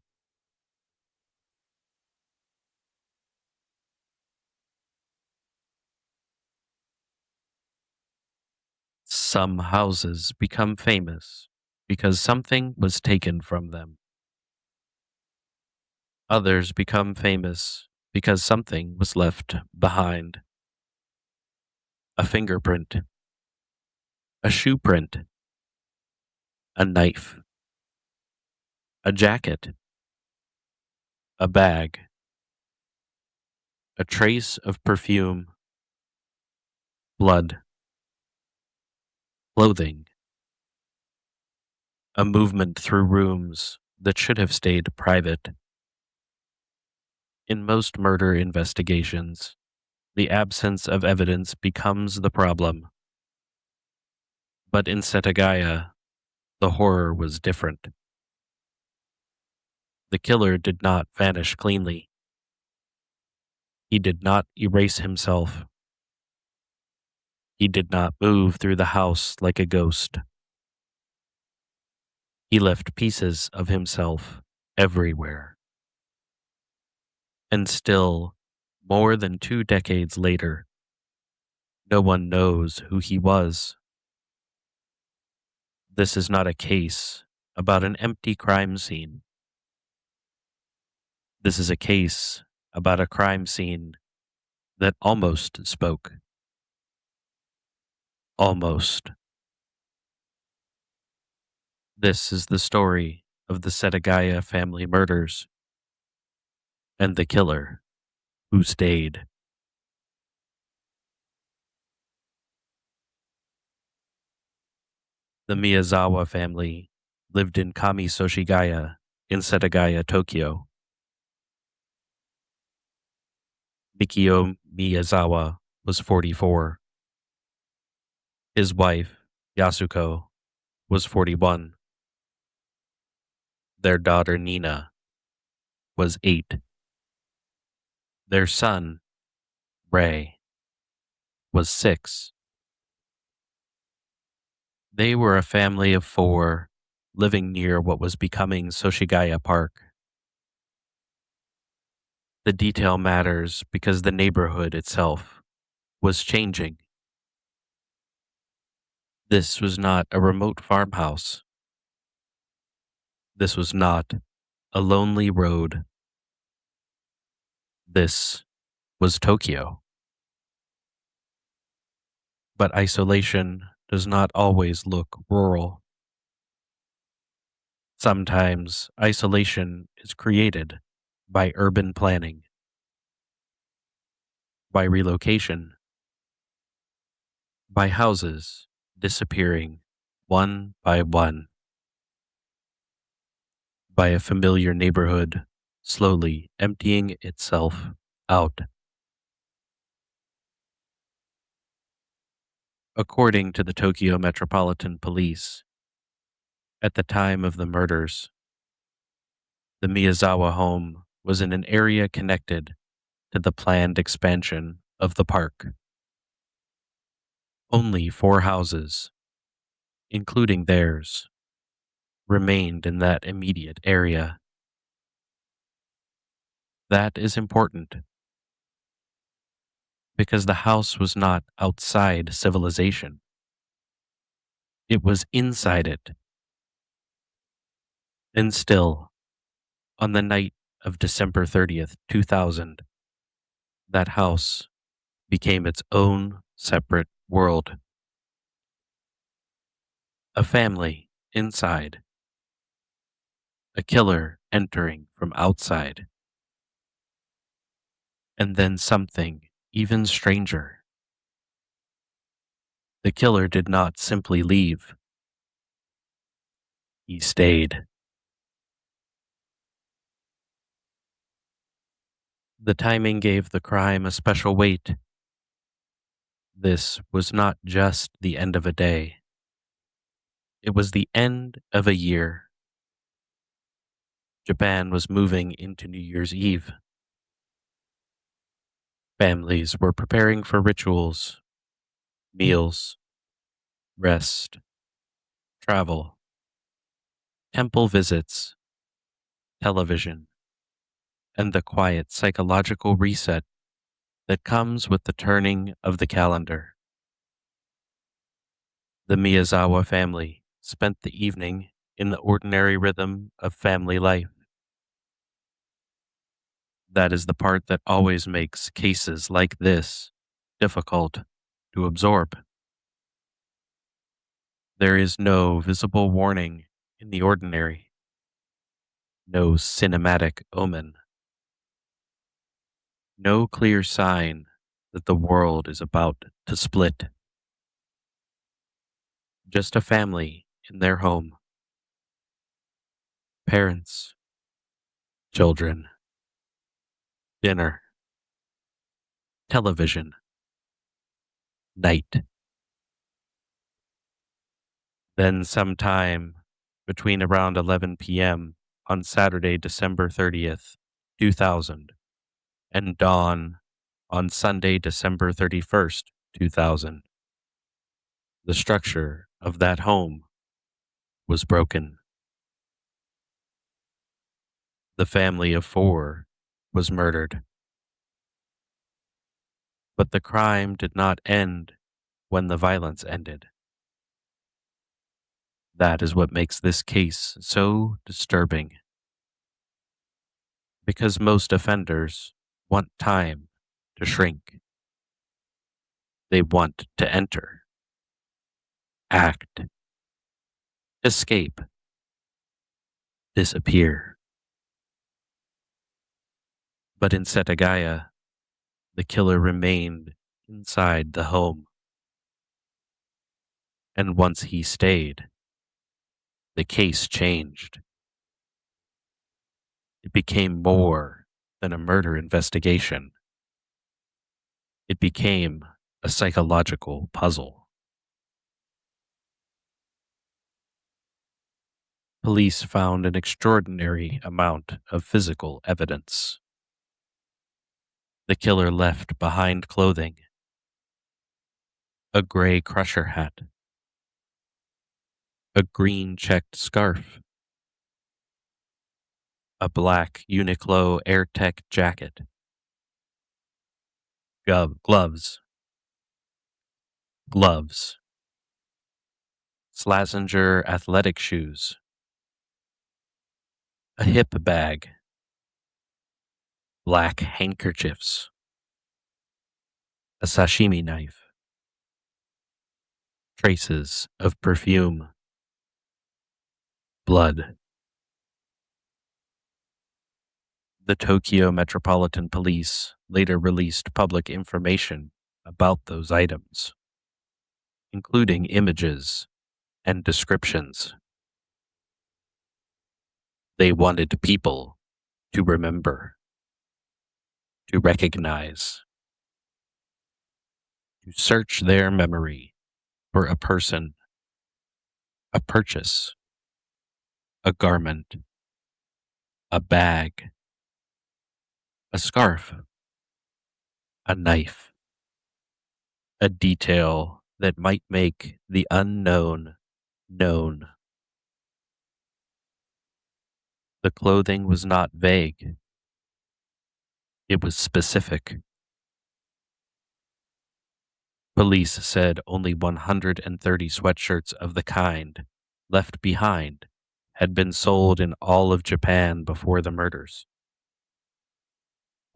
Some houses become famous because something was taken from them. Others become famous because something was left behind. A fingerprint, a shoe print, a knife, a jacket, a bag, a trace of perfume, blood, clothing, a movement through rooms that should have stayed private. In most murder investigations, the absence of evidence becomes the problem. But in Setagaya, the horror was different. The killer did not vanish cleanly. He did not erase himself. He did not move through the house like a ghost. He left pieces of himself everywhere. And still, more than 2 decades later, no one knows who he was. This is not a case about an empty crime scene. This is a case about a crime scene that almost spoke. Almost. This is the story of the Setagaya family murders and the killer who stayed. The Miyazawa family lived in Kamisoshigaya in Setagaya, Tokyo. Mikio Miyazawa was 44. His wife, Yasuko, was 41. Their daughter, Nina, was 8. Their son, Ray, was 6. They were a family of 4 living near what was becoming Soshigaya Park. The detail matters because the neighborhood itself was changing. This was not a remote farmhouse. This was not a lonely road. This was Tokyo. But isolation does not always look rural. Sometimes isolation is created by urban planning, by relocation, by houses disappearing one by one, by a familiar neighborhood slowly emptying itself out. According to the Tokyo Metropolitan Police, at the time of the murders, the Miyazawa home was in an area connected to the planned expansion of the park. Only 4 houses, including theirs, remained in that immediate area. That is important because the house was not outside civilization. It was inside it. And still, on the night of December 30th, 2000, that house became its own separate world. A family inside, a killer entering from outside, and then something even stranger. The killer did not simply leave, he stayed. The timing gave the crime a special weight. This was not just the end of a day, it was the end of a year. Japan was moving into New Year's Eve. Families were preparing for rituals, meals, rest, travel, temple visits, television, and the quiet psychological reset that comes with the turning of the calendar. The Miyazawa family spent the evening in the ordinary rhythm of family life. That is the part that always makes cases like this difficult to absorb. There is no visible warning in the ordinary, no cinematic omen, no clear sign that the world is about to split. Just a family in their home. Parents, children, dinner, television, night. Then, sometime between around 11 p.m. on Saturday, December 30th, 2000, and dawn on Sunday, December 31st, 2000, the structure of that home was broken. The family of four was murdered. But the crime did not end when the violence ended. That is what makes this case so disturbing. Because most offenders want time to shrink. They want to enter, act, escape, disappear. But in Setagaya, the killer remained inside the home. And once he stayed, the case changed. It became more than a murder investigation. It became a psychological puzzle. Police found an extraordinary amount of physical evidence. The killer left behind clothing, a gray crusher hat, a green checked scarf, a black Uniqlo AirTech jacket, gloves, Slazenger athletic shoes, a hip bag, black handkerchiefs, a sashimi knife, traces of perfume, blood. The Tokyo Metropolitan Police later released public information about those items, including images and descriptions. They wanted people to remember, to recognize, to search their memory for a person, a purchase, a garment, a bag, a scarf, a knife, a detail that might make the unknown known. The clothing was not vague, it was specific. Police said only 130 sweatshirts of the kind left behind had been sold in all of Japan before the murders.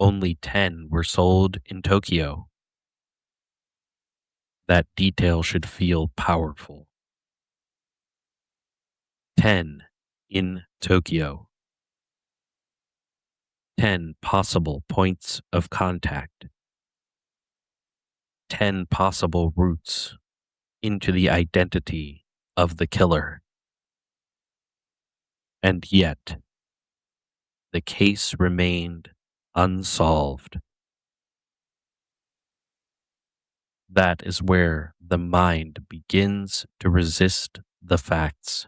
Only 10 were sold in Tokyo. That detail should feel powerful. 10 in Tokyo. 10 possible points of contact. 10 possible routes into the identity of the killer. And yet, the case remained unsolved. That is where the mind begins to resist the facts.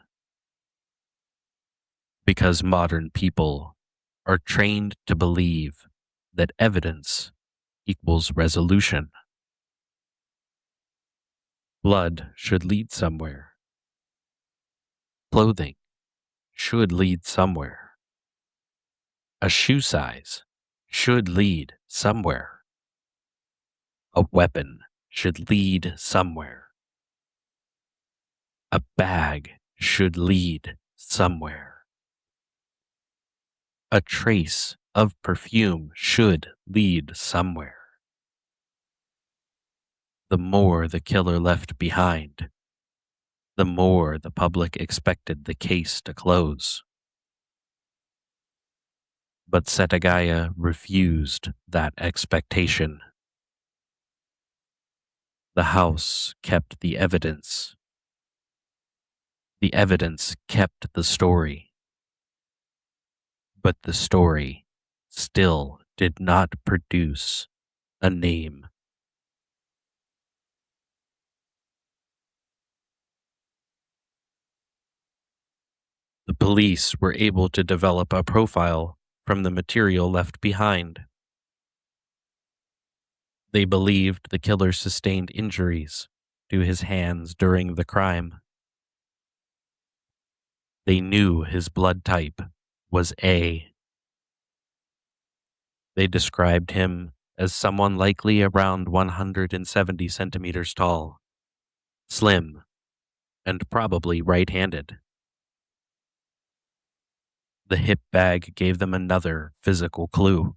Because modern people are trained to believe that evidence equals resolution. Blood should lead somewhere. Clothing should lead somewhere. A shoe size should lead somewhere. A weapon should lead somewhere. A bag should lead somewhere. A trace of perfume should lead somewhere. The more the killer left behind, the more the public expected the case to close. But Setagaya refused that expectation. The house kept the evidence. The evidence kept the story. But the story still did not produce a name. The police were able to develop a profile from the material left behind. They believed the killer sustained injuries to his hands during the crime. They knew his blood type was A. They described him as someone likely around 170 centimeters tall, slim, and probably right-handed. The hip bag gave them another physical clue.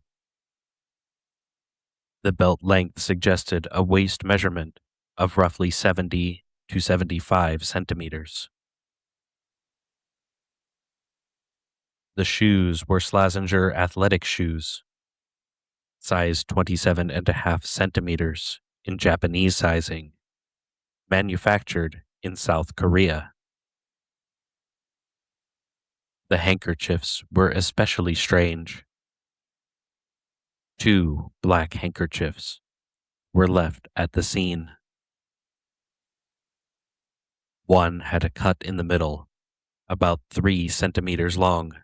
The belt length suggested a waist measurement of roughly 70 to 75 centimeters. The shoes were Slazenger athletic shoes, size 27.5 centimeters in Japanese sizing, manufactured in South Korea. The handkerchiefs were especially strange. 2 black handkerchiefs were left at the scene. One had a cut in the middle, about 3 centimeters long.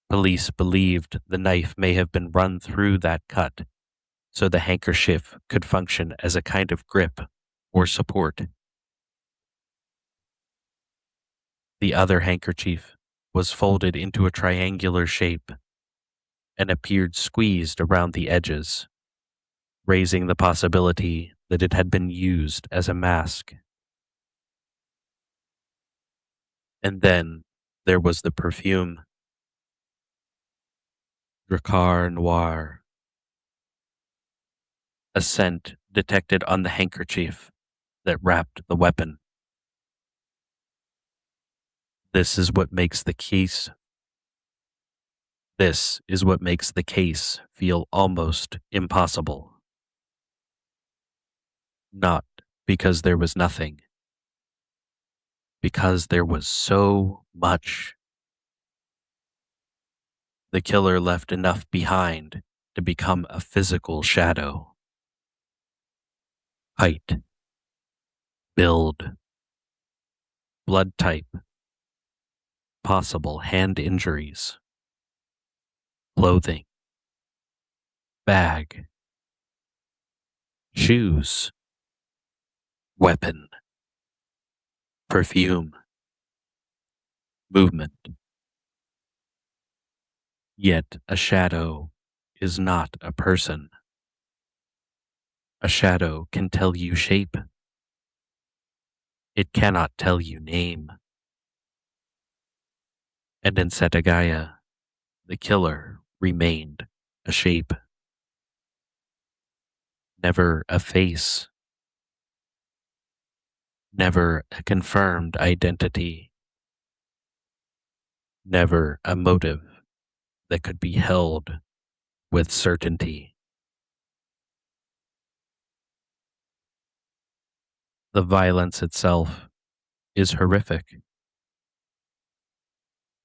Police believed the knife may have been run through that cut, so the handkerchief could function as a kind of grip or support. The other handkerchief was folded into a triangular shape and appeared squeezed around the edges, raising the possibility that it had been used as a mask. And then there was the perfume. Drakkar Noir. A scent detected on the handkerchief that wrapped the weapon. This is what makes the case feel almost impossible. Not because there was nothing, because there was so much. The killer left enough behind to become a physical shadow. Height, build, blood type, possible hand injuries, clothing, bag, shoes, weapon, perfume, movement, Yet a shadow is not a person. A shadow can tell you shape. It cannot tell you name. And in Setagaya, the killer remained a shape, never a face, never a confirmed identity, never a motive that could be held with certainty. The violence itself is horrific,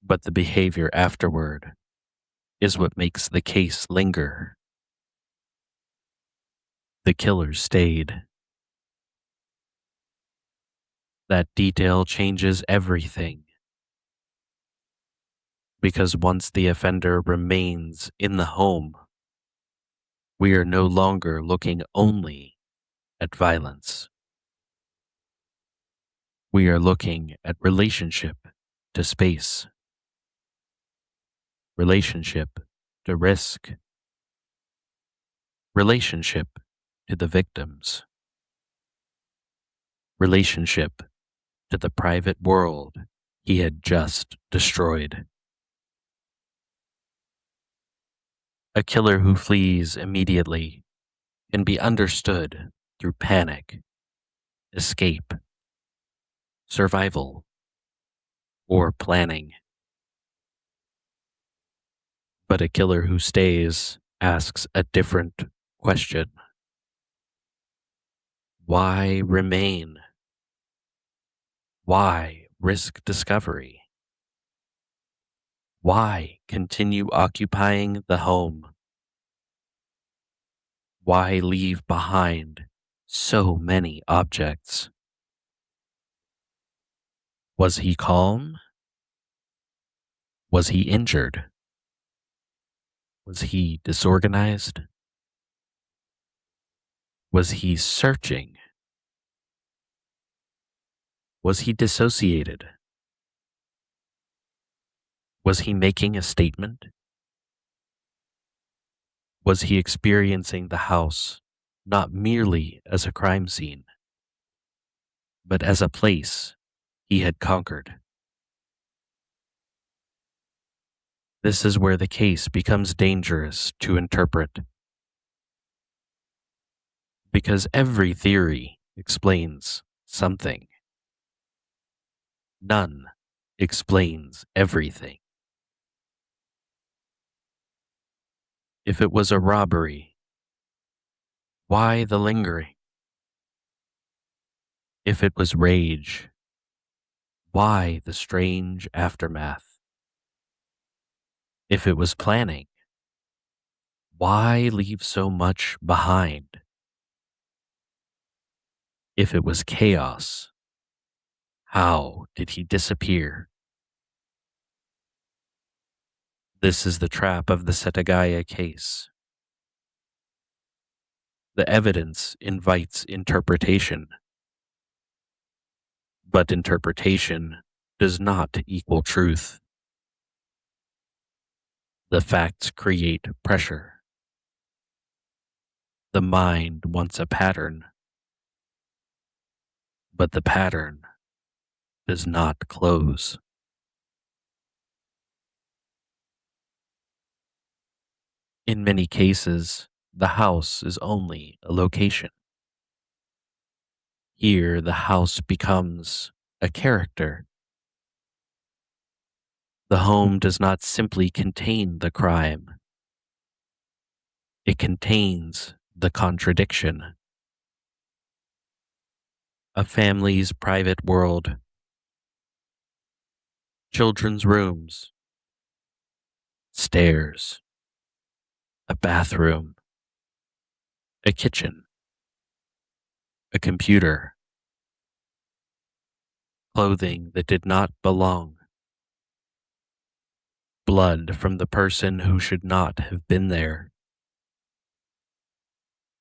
but the behavior afterward is what makes the case linger. The killer stayed. That detail changes everything. Because once the offender remains in the home, we are no longer looking only at violence. We are looking at relationship to space, relationship to risk, relationship to the victims, relationship to the private world he had just destroyed. A killer who flees immediately can be understood through panic, escape, survival, or planning. But a killer who stays asks a different question. Why remain? Why risk discovery? Why continue occupying the home? Why leave behind so many objects? Was he calm? Was he injured? Was he disorganized? Was he searching? Was he dissociated? Was he making a statement? Was he experiencing the house not merely as a crime scene, but as a place he had conquered? This is where the case becomes dangerous to interpret. Because every theory explains something. None explains everything. If it was a robbery, why the lingering? If it was rage, why the strange aftermath? If it was planning, why leave so much behind? If it was chaos, how did he disappear? This is the trap of the Setagaya case. The evidence invites interpretation, but interpretation does not equal truth. The facts create pressure. The mind wants a pattern, but the pattern does not close. In many cases, the house is only a location. Here, the house becomes a character. The home does not simply contain the crime. It contains the contradiction. A family's private world. Children's rooms. Stairs. A bathroom. A kitchen. A computer. Clothing that did not belong. Blood from the person who should not have been there.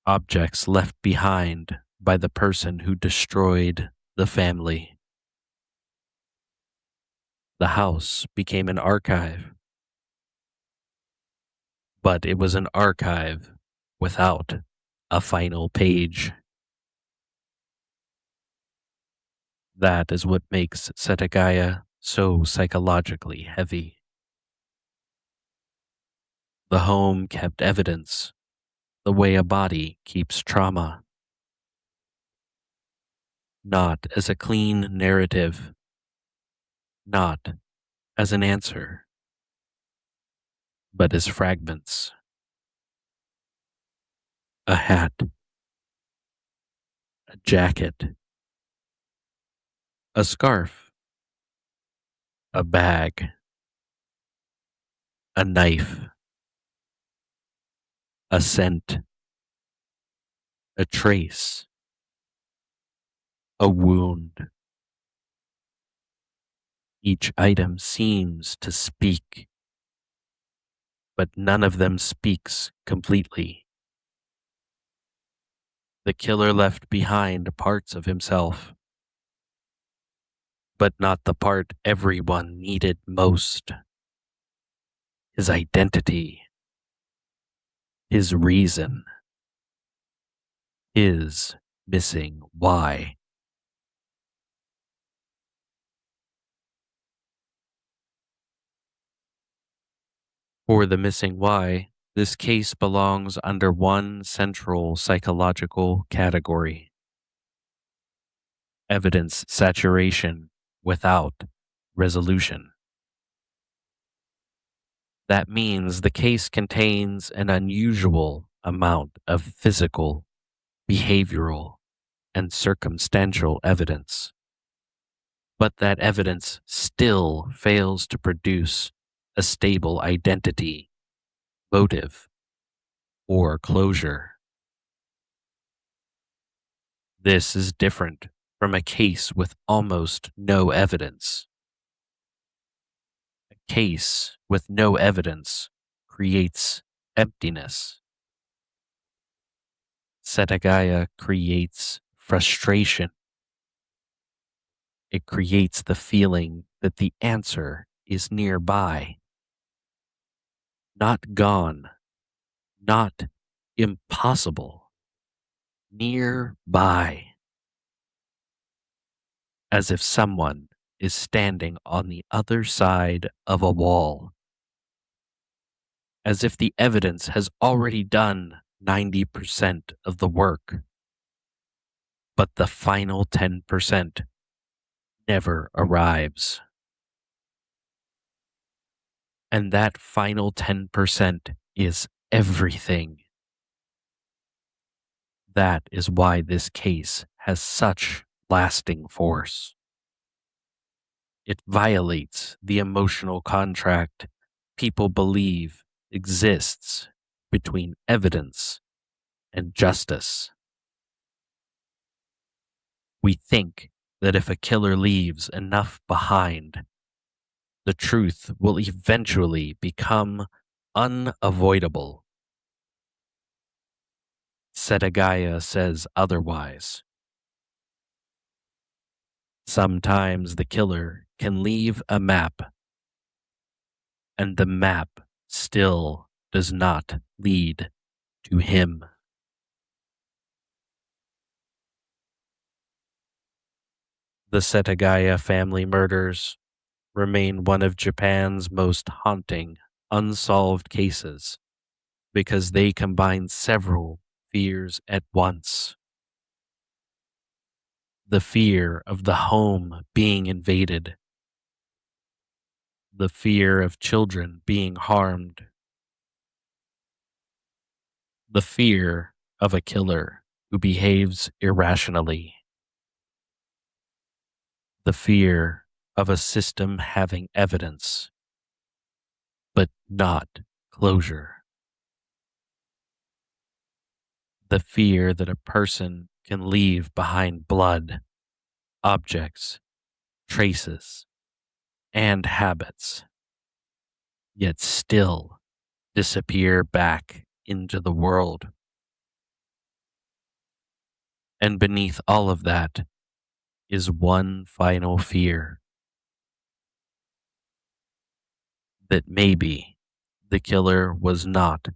Objects left behind by the person who destroyed the family. The house became an archive. but it was an archive without a final page. That is what makes Setagaya so psychologically heavy. The home kept evidence, the way a body keeps trauma. Not as a clean narrative, not as an answer, but as fragments. A hat, a jacket, a scarf, a bag, a knife, a scent, a trace, a wound. Each item seems to speak, but none of them speaks completely. The killer left behind parts of himself, but not the part everyone needed most. His identity, his reason, his missing why. For the missing why, this case belongs under one central psychological category: evidence saturation without resolution. That means the case contains an unusual amount of physical, behavioral, and circumstantial evidence. But that evidence still fails to produce a stable identity, motive, or closure. This is different from a case with almost no evidence. A case with no evidence creates emptiness. Setagaya creates frustration. It creates the feeling that the answer is nearby. Not gone, not impossible, nearby. As if someone is standing on the other side of a wall. As if the evidence has already done 90% of the work, but the final 10% never arrives. And that final 10% is everything. That is why this case has such lasting force. It violates the emotional contract people believe exists between evidence and justice. We think that if a killer leaves enough behind, the truth will eventually become unavoidable. Setagaya says otherwise. Sometimes the killer can leave a map, and the map still does not lead to him. The Setagaya family murders remain one of Japan's most haunting, unsolved cases because they combine several fears at once. The fear of the home being invaded, the fear of children being harmed, the fear of a killer who behaves irrationally, the fear of a system having evidence, but not closure, the fear that a person can leave behind blood, objects, traces, and habits, yet still disappear back into the world. And beneath all of that is one final fear: that maybe The killer was not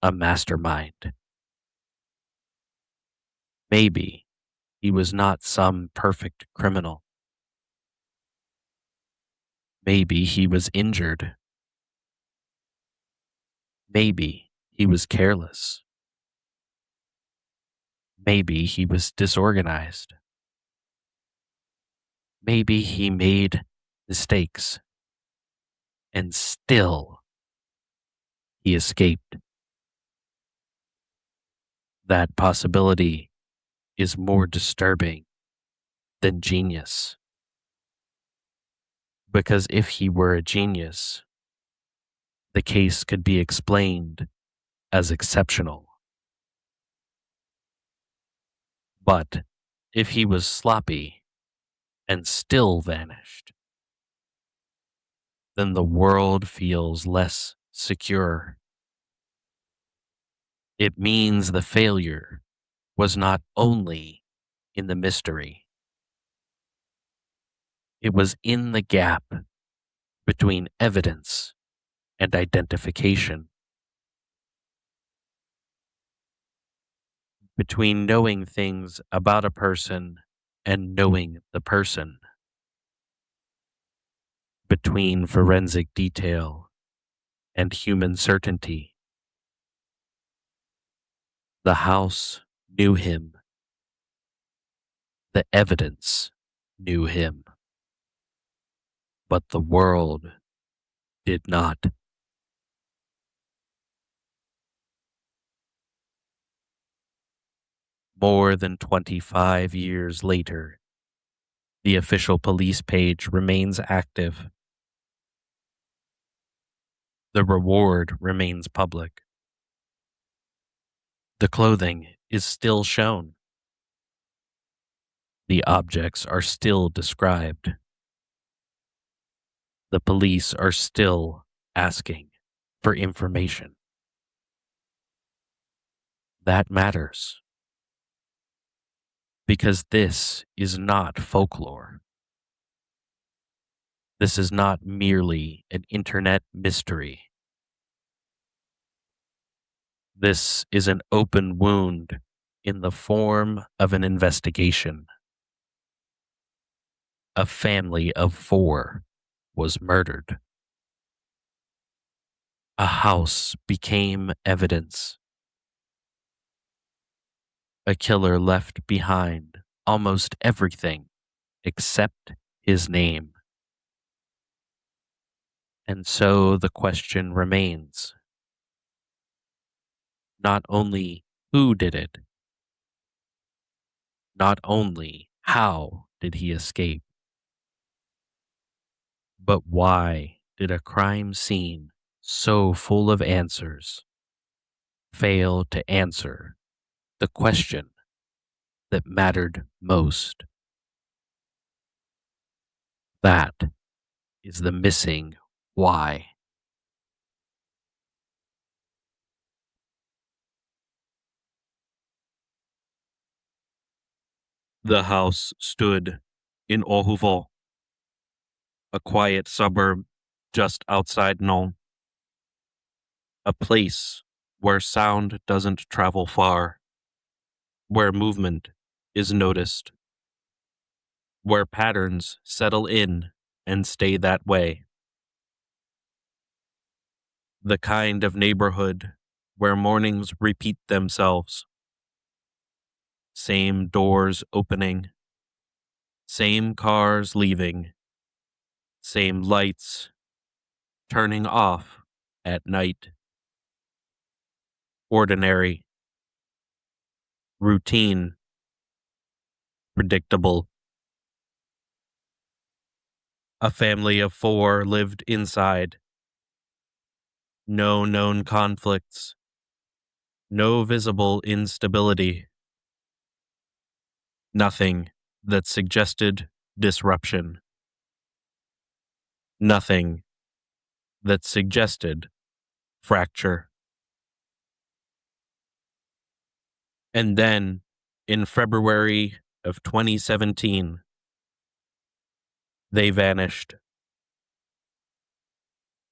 a mastermind. Maybe he was not some perfect criminal. Maybe he was injured. Maybe he was careless. Maybe he was disorganized. Maybe he made mistakes and still he escaped. That possibility is more disturbing than genius. Because if he were a genius, the case could be explained as exceptional. But if he was sloppy and still vanished, then the world feels less secure. It means the failure was not only in the mystery, it was in the gap between evidence and identification, between knowing things about a person and knowing the person, between forensic detail and human certainty. The house knew him. The evidence knew him. But the world did not. More than 25 years later, the official police page remains active. The reward remains public. The clothing is still shown. The objects are still described. The police are still asking for information. That matters. Because this is not folklore. This is not merely an internet mystery. This is an open wound in the form of an investigation. A family of 4 was murdered. A house became evidence. A killer left behind almost everything except his name. And so the question remains, not only who did it, not only how did he escape, but why did a crime scene so full of answers fail to answer the question that mattered most? That is the missing why. The house stood in Ohuvo, a quiet suburb just outside Nome, a place where sound doesn't travel far, where movement is noticed, where patterns settle in and stay that way. The kind of neighborhood where mornings repeat themselves. Same doors opening, same cars leaving, same lights turning off at night. Ordinary, routine, predictable. A family of 4 lived inside. No known conflicts. No visible instability. Nothing that suggested disruption. Nothing that suggested fracture. And then, in February of 2017, they vanished.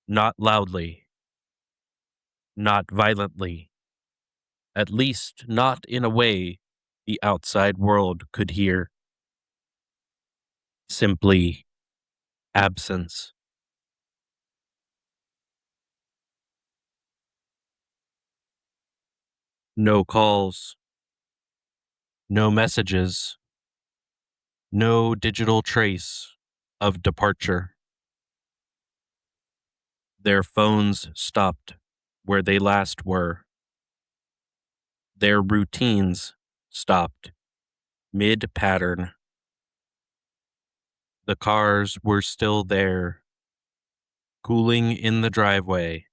Not loudly, not violently, at least not in a way the outside world could hear. Simply absence. No calls, no messages, no digital trace of departure. Their phones stopped where they last were. Their routines stopped mid pattern. The cars were still there, cooling in the driveway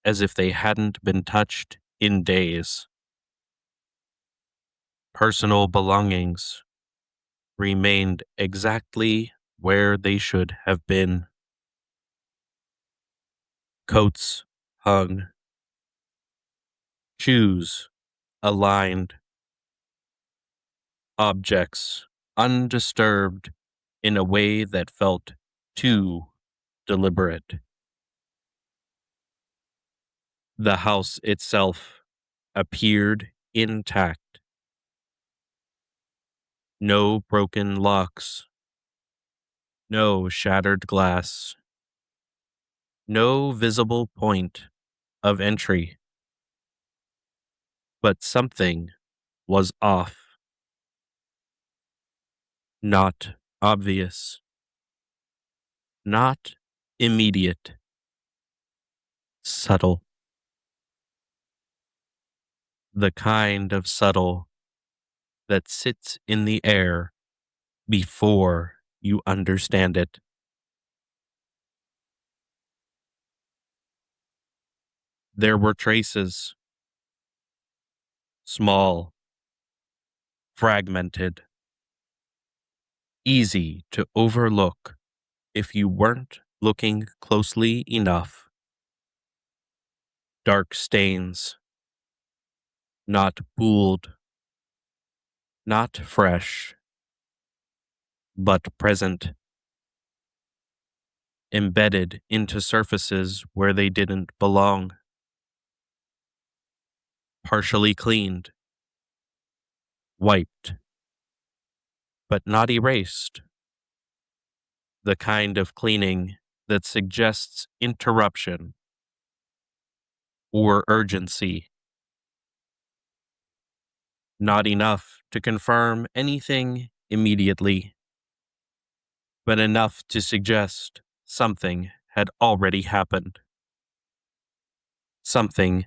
as if they hadn't been touched in days. Personal belongings remained exactly where they should have been. Coats hung, shoes aligned, objects undisturbed in a way that felt too deliberate. The house itself appeared intact. No broken locks, no shattered glass, no visible point of entry. But something was off. Not obvious, not immediate, subtle. The kind of subtle that sits in the air before you understand it. There were traces, small, fragmented, easy to overlook if you weren't looking closely enough. Dark stains, not pooled, not fresh, but present, embedded into surfaces where they didn't belong. Partially cleaned, wiped, but not erased. The kind of cleaning that suggests interruption or urgency. Not enough to confirm anything immediately, but enough to suggest something had already happened. Something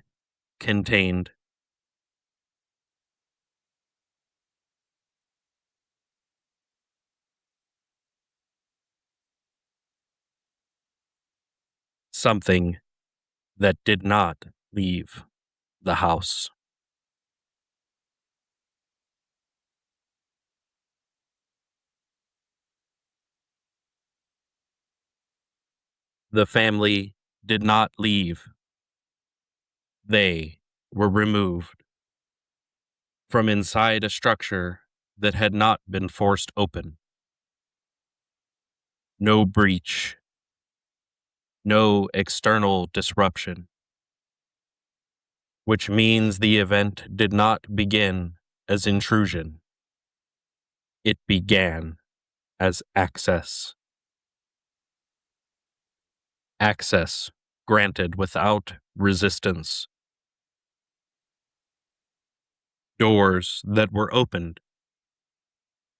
contained. Something that did not leave the house. The family did not leave. They were removed from inside a structure that had not been forced open. No breach, no external disruption, which means the event did not begin as intrusion. It began as access. Access granted without resistance. Doors that were opened,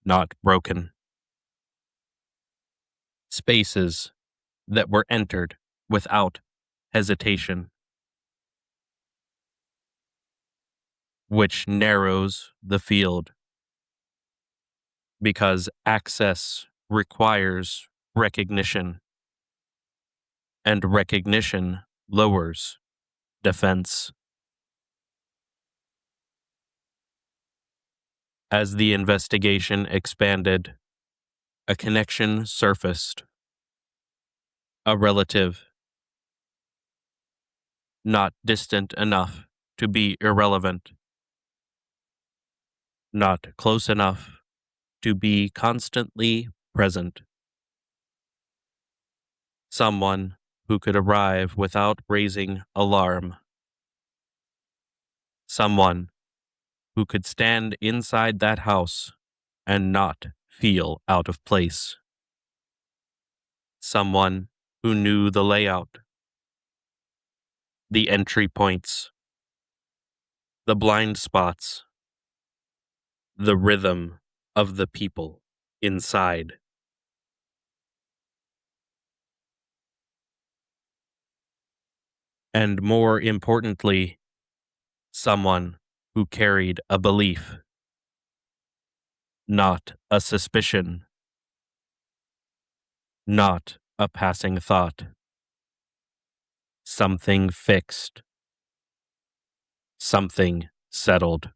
not broken. Spaces that were entered without hesitation, which narrows the field because access requires recognition, and recognition lowers defense. As the investigation expanded, a connection surfaced. A relative, not distant enough to be irrelevant, not close enough to be constantly present. Someone who could arrive without raising alarm. Someone who could stand inside that house and not feel out of place. Someone who knew the layout, the entry points, the blind spots, the rhythm of the people inside. And more importantly, someone who carried a belief, not a suspicion, not a passing thought. Something fixed, something settled.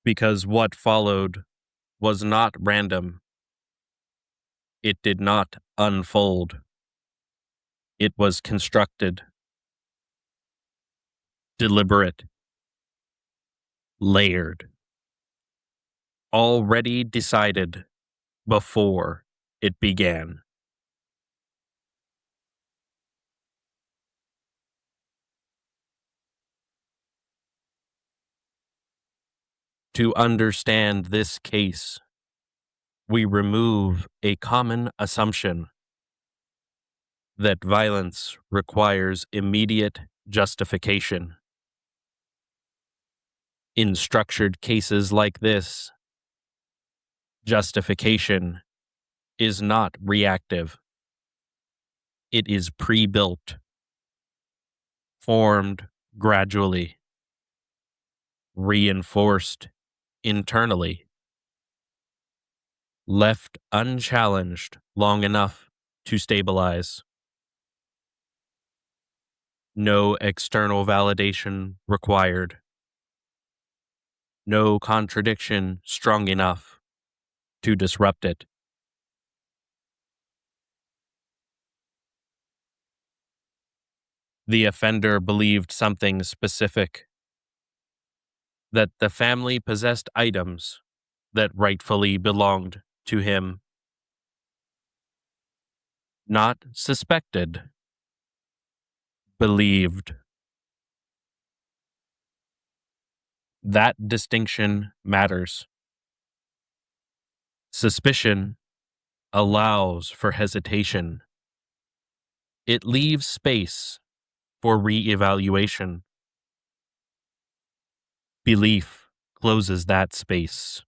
Because what followed was not random. It did not unfold. It was constructed, deliberate, layered, already decided before it began. To understand this case, we remove a common assumption that violence requires immediate justification. In structured cases like this, justification is not reactive. It is pre-built, formed gradually, reinforced internally, left unchallenged long enough to stabilize. No external validation required. No contradiction strong enough to disrupt it. The offender believed something specific, that the family possessed items that rightfully belonged to him. Not suspected, believed. That distinction matters. Suspicion allows for hesitation. It leaves space for re-evaluation. Belief closes that space.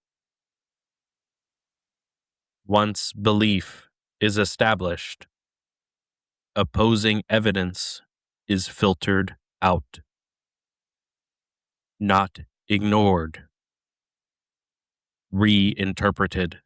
Once belief is established, opposing evidence is filtered out, not ignored, reinterpreted.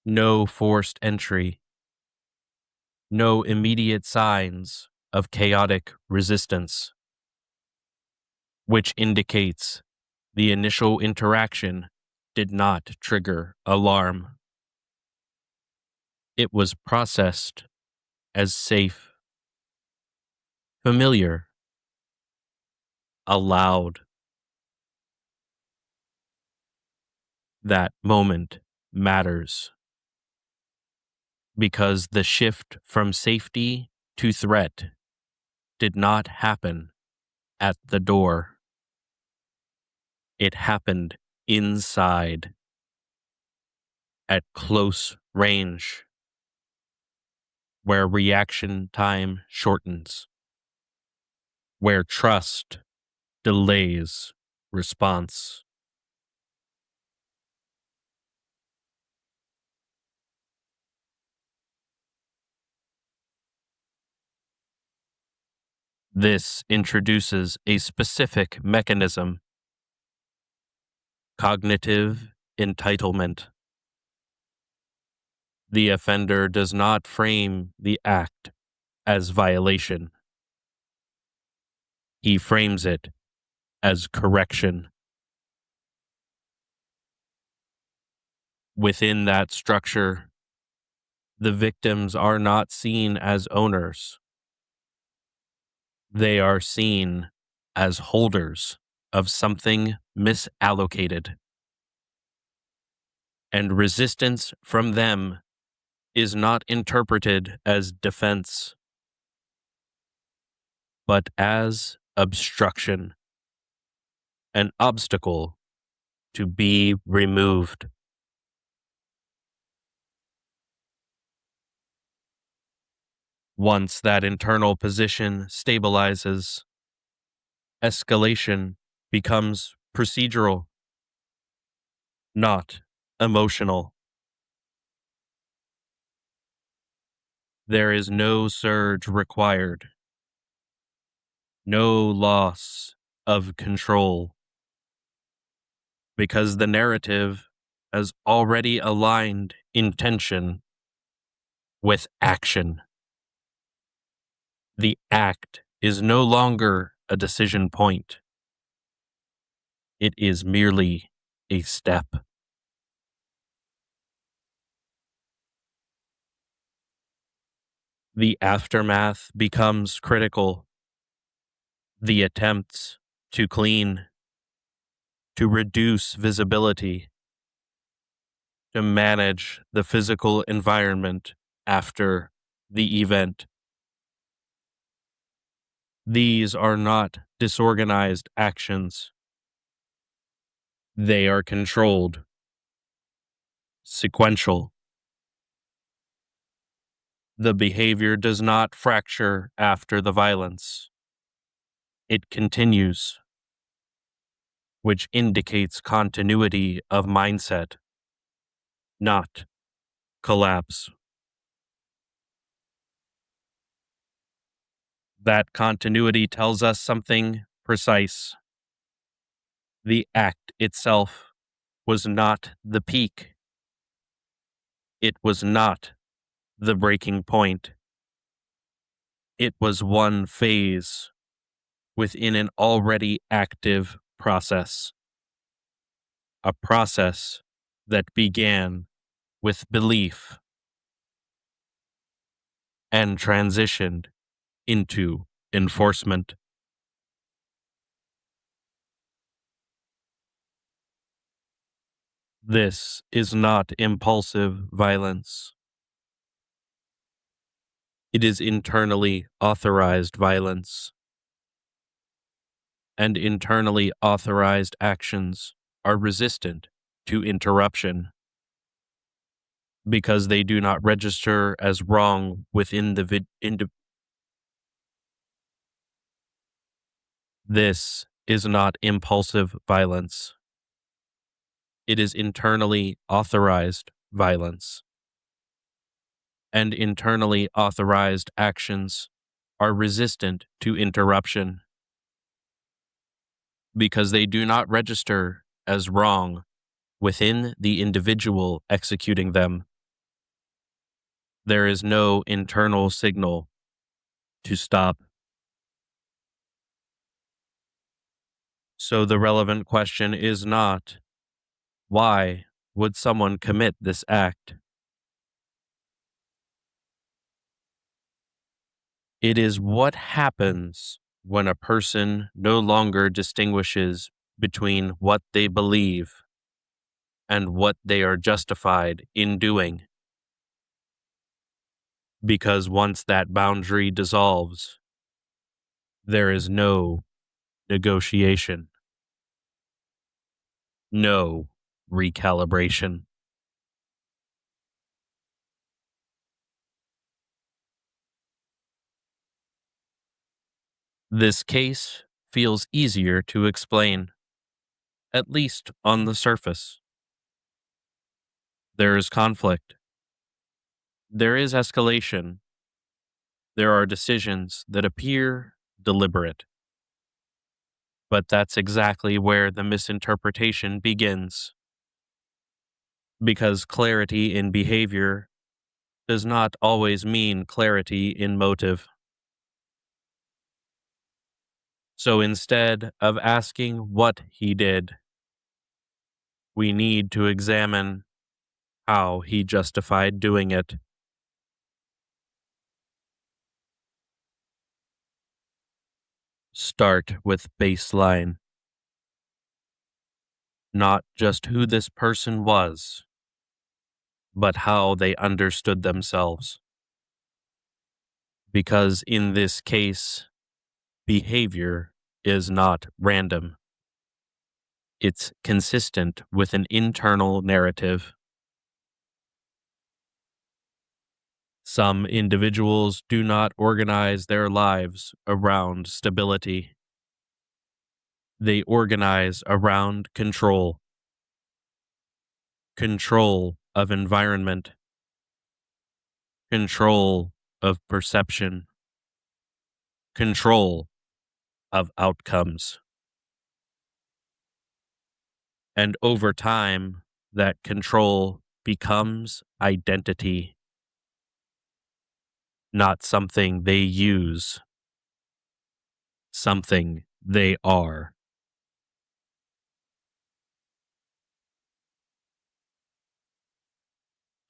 No forced entry, no immediate signs of chaotic resistance, which indicates the initial interaction did not trigger alarm. It was processed as safe, familiar, allowed. That moment matters because the shift from safety to threat did not happen at the door. It happened inside, at close range, where reaction time shortens, where trust delays response. This introduces a specific mechanism: cognitive entitlement. The offender does not frame the act as violation. He frames it as correction. Within that structure, the victims are not seen as owners. They are seen as holders of something misallocated, and resistance from them is not interpreted as defense, but as obstruction, an obstacle to be removed. Once that internal position stabilizes, escalation becomes procedural, not emotional. There is no surge required, no loss of control, because the narrative has already aligned intention with action. The act is no longer a decision point. It is merely a step. The aftermath becomes critical. The attempts to clean, to reduce visibility, to manage the physical environment after the event. These are not disorganized actions. They are controlled, sequential. The behavior does not fracture after the violence. It continues, which indicates continuity of mindset, not collapse. That continuity tells us something precise. The act itself was not the peak. It was not the breaking point. It was one phase within an already active process. A process that began with belief and transitioned into enforcement. This is not impulsive violence. It is internally authorized violence. And internally authorized actions are resistant to interruption because they do not register as wrong within the This is not impulsive violence. It is internally authorized violence. And internally authorized actions are resistant to interruption because they do not register as wrong within the individual executing them. There is no internal signal to stop. So the relevant question is not, why would someone commit this act? It is what happens when a person no longer distinguishes between what they believe and what they are justified in doing. Because once that boundary dissolves, there is no negotiation, no recalibration. This case feels easier to explain, at least on the surface. There is conflict. There is escalation. There are decisions that appear deliberate. But that's exactly where the misinterpretation begins. Because clarity in behavior does not always mean clarity in motive. So instead of asking what he did, we need to examine how he justified doing it. Start with baseline, not just who this person was, but how they understood themselves. Because in this case, behavior is not random. It's consistent with an internal narrative. Some individuals do not organize their lives around stability. They organize around control. Control of environment. Control of perception. Control of outcomes. And over time, that control becomes identity, not something they use, something they are.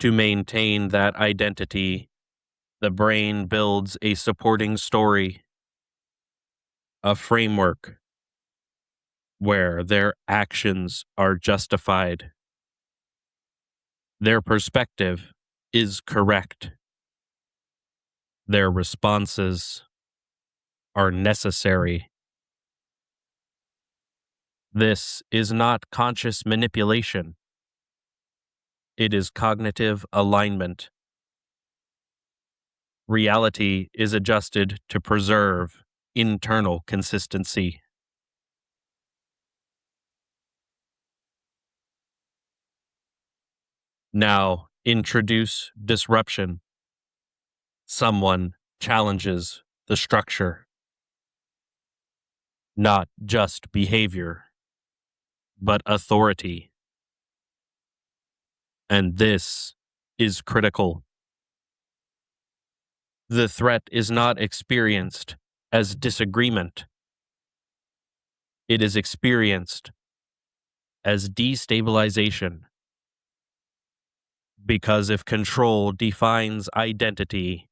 To maintain that identity, the brain builds a supporting story, a framework where their actions are justified. Their perspective is correct. Their responses are necessary. This is not conscious manipulation. It is cognitive alignment. Reality is adjusted to preserve internal consistency. Now, introduce disruption. Someone challenges the structure. Not just behavior, but authority. And this is critical. The threat is not experienced as disagreement. It is experienced as destabilization. Because if control defines identity,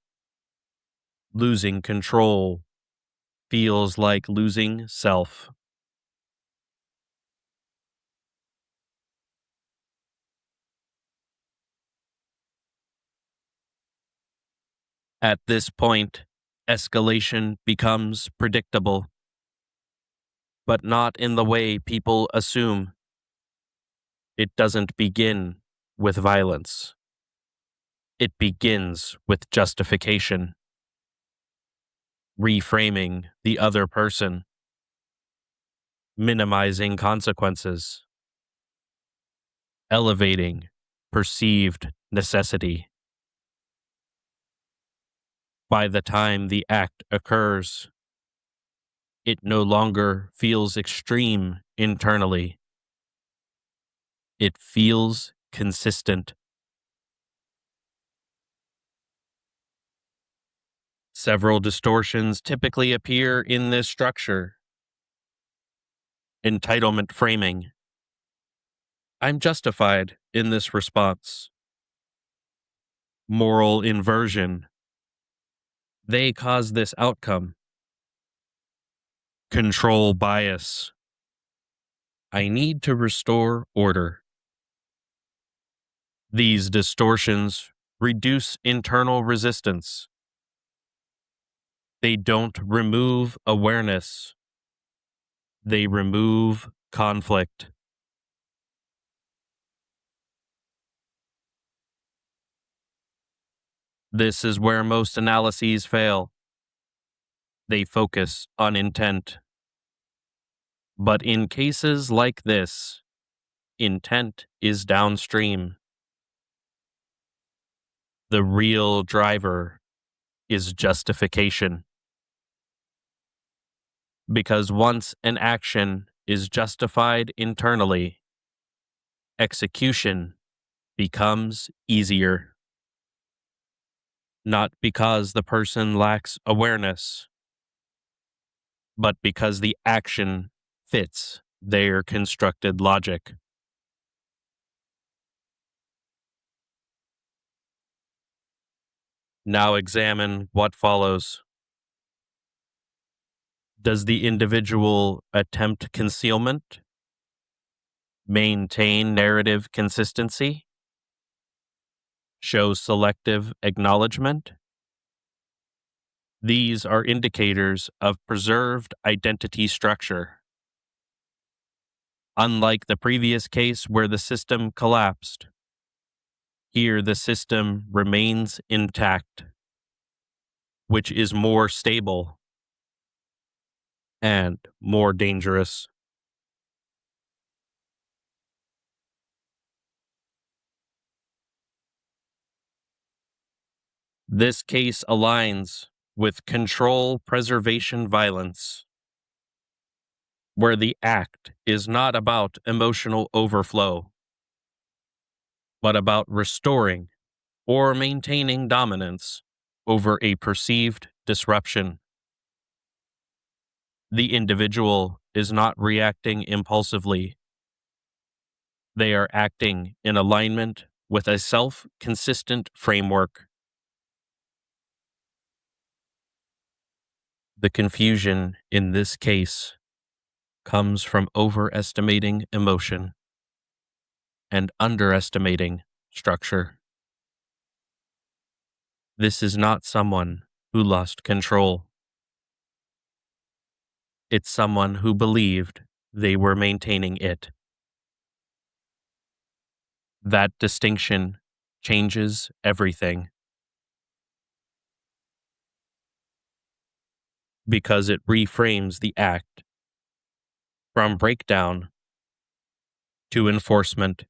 losing control feels like losing self. At this point, escalation becomes predictable, but not in the way people assume. It doesn't begin with violence. It begins with justification, reframing the other person, minimizing consequences, elevating perceived necessity. By the time the act occurs, it no longer feels extreme internally. It feels consistent. Several distortions typically appear in this structure. Entitlement framing. I'm justified in this response. Moral inversion. They cause this outcome. Control bias. I need to restore order. These distortions reduce internal resistance. They don't remove awareness. They remove conflict. This is where most analyses fail. They focus on intent. But in cases like this, intent is downstream. The real driver is justification. Because once an action is justified internally, execution becomes easier. Not because the person lacks awareness, but because the action fits their constructed logic. Now examine what follows. Does the individual attempt concealment, maintain narrative consistency, show selective acknowledgement? These are indicators of preserved identity structure. Unlike the previous case where the system collapsed, here the system remains intact, which is more stable and more dangerous. This case aligns with control preservation violence, where the act is not about emotional overflow, but about restoring or maintaining dominance over a perceived disruption. The individual is not reacting impulsively. They are acting in alignment with a self-consistent framework. The confusion in this case comes from overestimating emotion and underestimating structure. This is not someone who lost control. It's someone who believed they were maintaining it. That distinction changes everything because it reframes the act from breakdown to enforcement.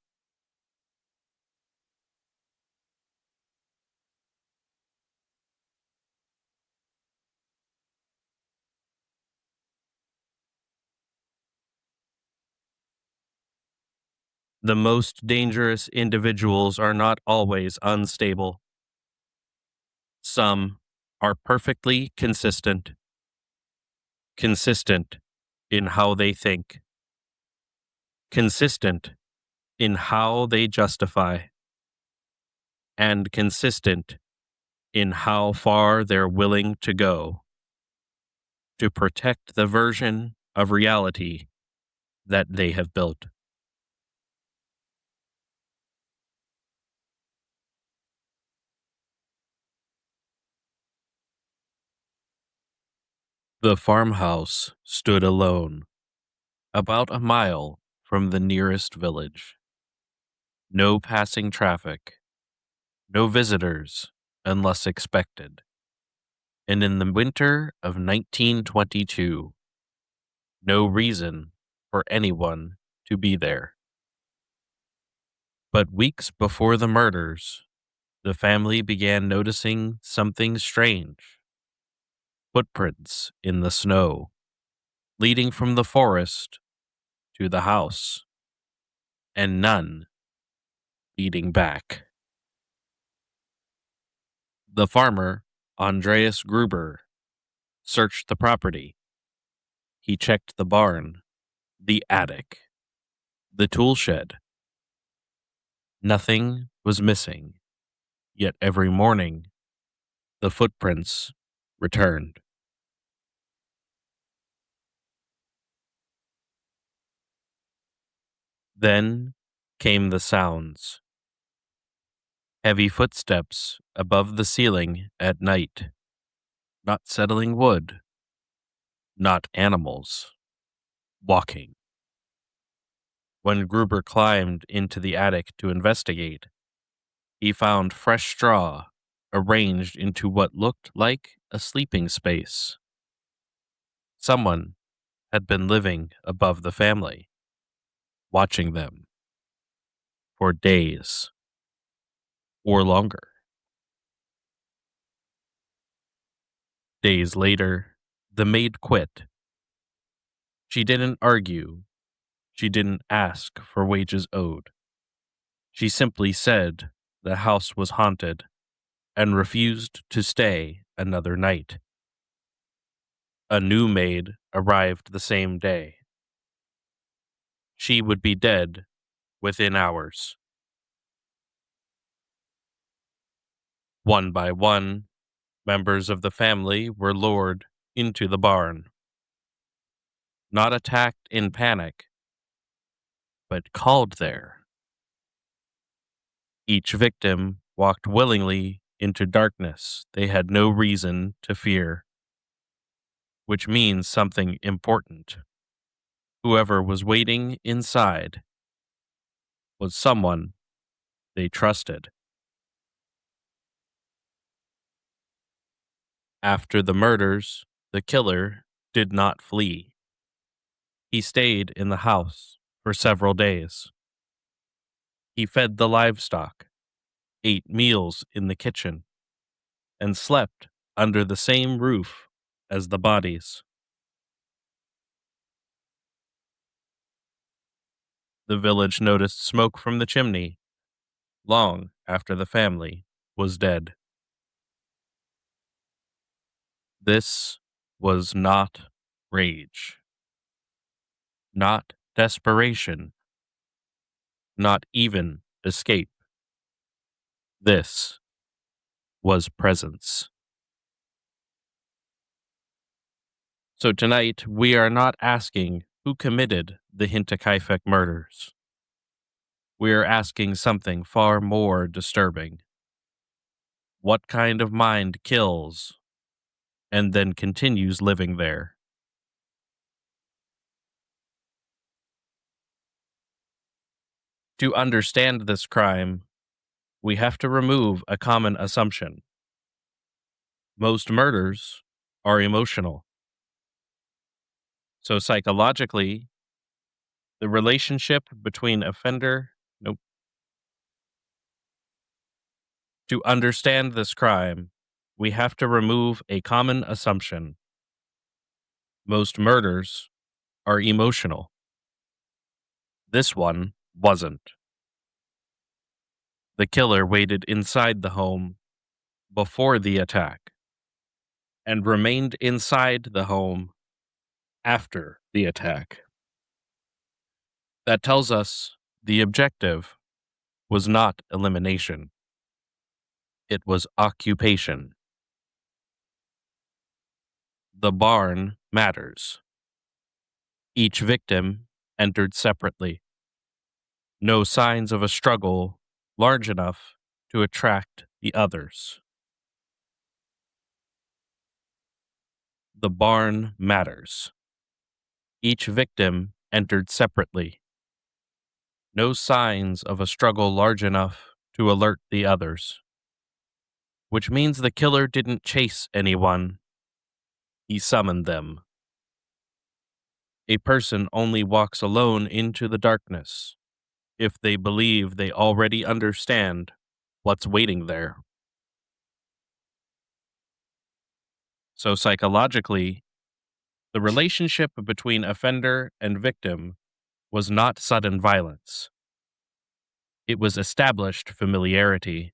The most dangerous individuals are not always unstable. Some are perfectly consistent in how they think, consistent in how they justify, and consistent in how far they're willing to go to protect the version of reality that they have built. The farmhouse stood alone, about a mile from the nearest village. No passing traffic, no visitors unless expected. And in the winter of 1922, no reason for anyone to be there. But weeks before the murders, the family began noticing something strange. Footprints in the snow, leading from the forest to the house, and none leading back. The farmer, Andreas Gruber, searched the property. He checked the barn, the attic, the tool shed. Nothing was missing, yet every morning the footprints returned. Then came the sounds. Heavy footsteps above the ceiling at night. Not settling wood. Not animals. Walking. When Gruber climbed into the attic to investigate, he found fresh straw arranged into what looked like a sleeping space. Someone had been living above the family, watching them for days or longer. Days later, the maid quit. She didn't argue. She didn't ask for wages owed. She simply said the house was haunted and refused to stay another night. A new maid arrived the same day. She would be dead within hours. One by one, members of the family were lured into the barn. not attacked in panic, but called there. Each victim walked willingly into darkness they had no reason to fear, which means something important. Whoever was waiting inside was someone they trusted. After the murders, the killer did not flee. He stayed in the house for several days. He fed the livestock, ate meals in the kitchen, and slept under the same roof as the bodies. The village noticed smoke from the chimney long after the family was dead. This was not rage, not desperation, not even escape. This was presence. So tonight, we are not asking who committed the Hinterkaifeck murders. We are asking something far more disturbing. What kind of mind kills and then continues living there? To understand this crime, we have to remove a common assumption. Most murders are emotional. So psychologically, the relationship between offender, nope. To understand this crime, we have to remove a common assumption. Most murders are emotional. This one wasn't. The killer waited inside the home before the attack and remained inside the home after the attack. That tells us the objective was not elimination, it was occupation. The barn matters. Each victim entered separately. No signs of a struggle large enough to attract the others. The barn matters. Each victim entered separately. No signs of a struggle large enough to alert the others. Which means the killer didn't chase anyone, he summoned them. A person only walks alone into the darkness if they believe they already understand what's waiting there. So psychologically, the relationship between offender and victim was not sudden violence. It was established familiarity.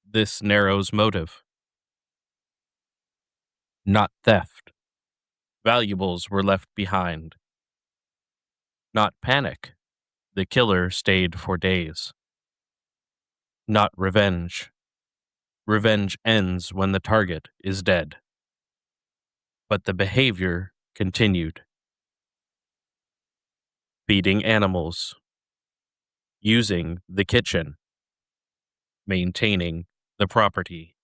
This narrows motive. Not theft. Valuables were left behind. Not panic. The killer stayed for days. Not revenge. Revenge ends when the target is dead. But the behavior continued. Feeding animals. Using the kitchen. Maintaining the property.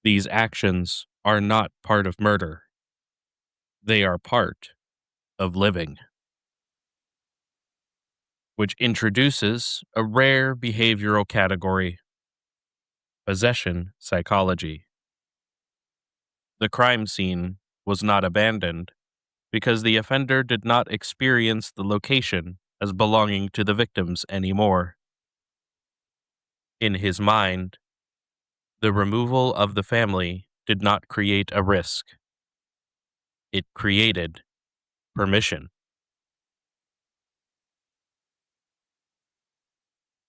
These actions are not part of murder. They are part of living. Which introduces a rare behavioral category: possession psychology. The crime scene was not abandoned because the offender did not experience the location as belonging to the victims anymore. In his mind, the removal of the family did not create a risk. It created permission.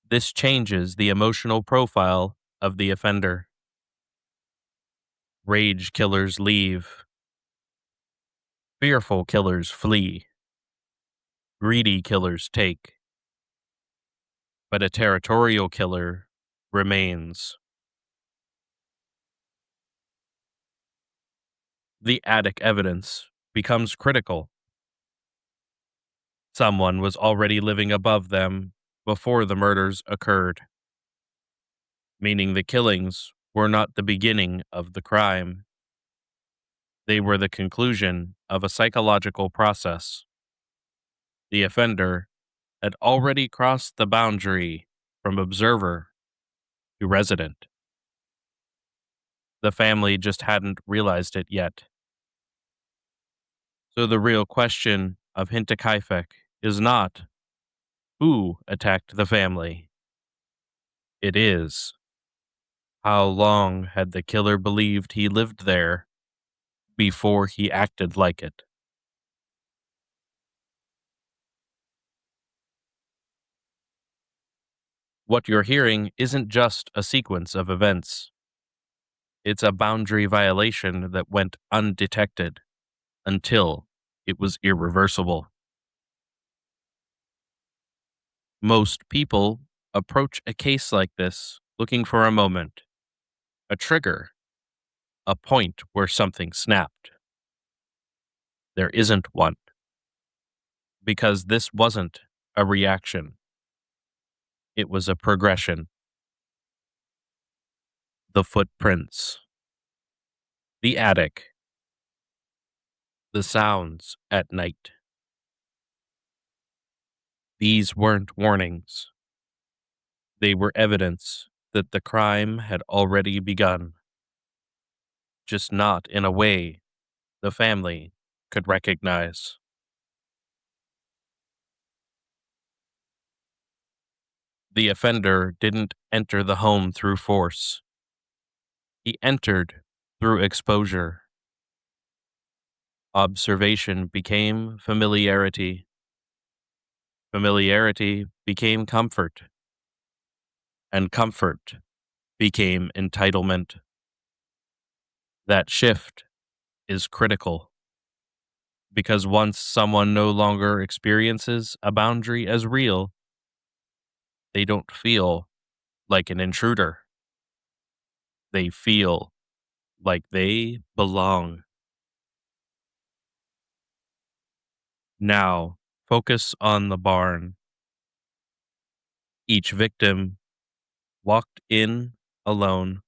This changes the emotional profile of the offender. Rage killers leave. Fearful killers flee. Greedy killers take. But a territorial killer remains. The attic evidence becomes critical. Someone was already living above them before the murders occurred, meaning the killings were not the beginning of the crime. They were the conclusion of a psychological process. The offender had already crossed the boundary from observer to resident. The family just hadn't realized it yet. So the real question of Hinterkaifeck is not who attacked the family. It is how long had the killer believed he lived there before he acted like it. What you're hearing isn't just a sequence of events. It's a boundary violation that went undetected until it was irreversible. Most people approach a case like this looking for a moment, a trigger, a point where something snapped. There isn't one, because this wasn't a reaction, it was a progression. The footprints, the attic, the sounds at night. These weren't warnings, they were evidence that the crime had already begun, just not in a way the family could recognize. The offender didn't enter the home through force. He entered through exposure. Observation became familiarity. Familiarity became comfort. And comfort became entitlement. That shift is critical because once someone no longer experiences a boundary as real, they don't feel like an intruder. They feel like they belong. Now, focus on the barn. Each victim walked in alone.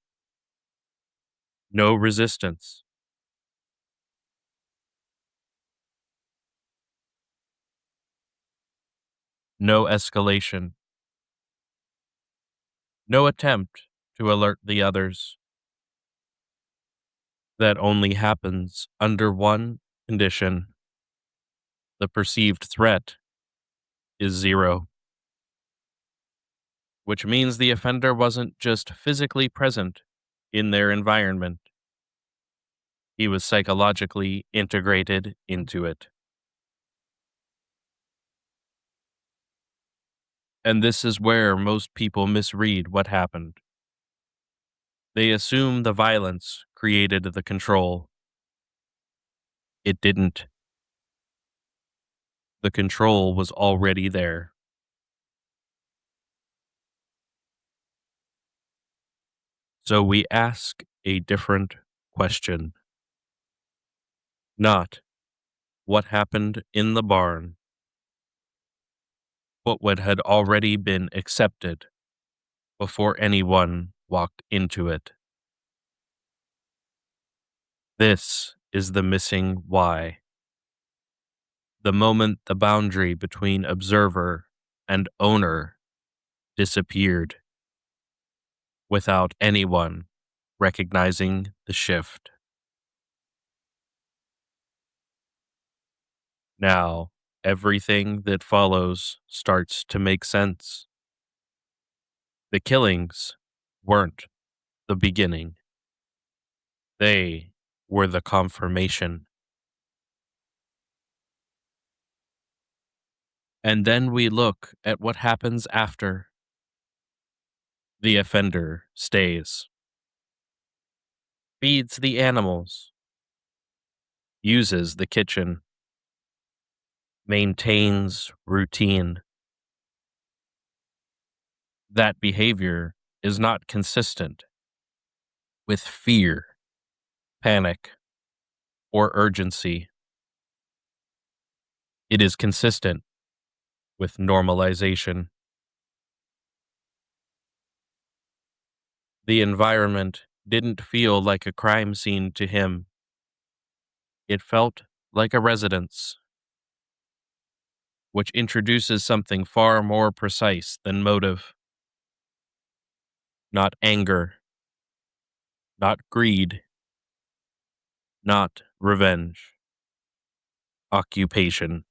No resistance. No escalation. No attempt to alert the others. That only happens under one condition. The perceived threat is zero, which means the offender wasn't just physically present in their environment. He was psychologically integrated into it. And this is where most people misread what happened. They assume the violence created the control. It didn't. The control was already there. So we ask a different question. Not what happened in the barn, but what had already been accepted before anyone walked into it. This is the missing why. The moment the boundary between observer and owner disappeared without anyone recognizing the shift. Now, everything that follows starts to make sense. The killings weren't the beginning. They were the confirmation. And then we look at what happens after. The offender stays, feeds the animals, uses the kitchen, maintains routine. That behavior is not consistent with fear, panic, or urgency. It is consistent with normalization. The environment didn't feel like a crime scene to him. It felt like a residence, which introduces something far more precise than motive. Not anger, not greed, not revenge. Occupation.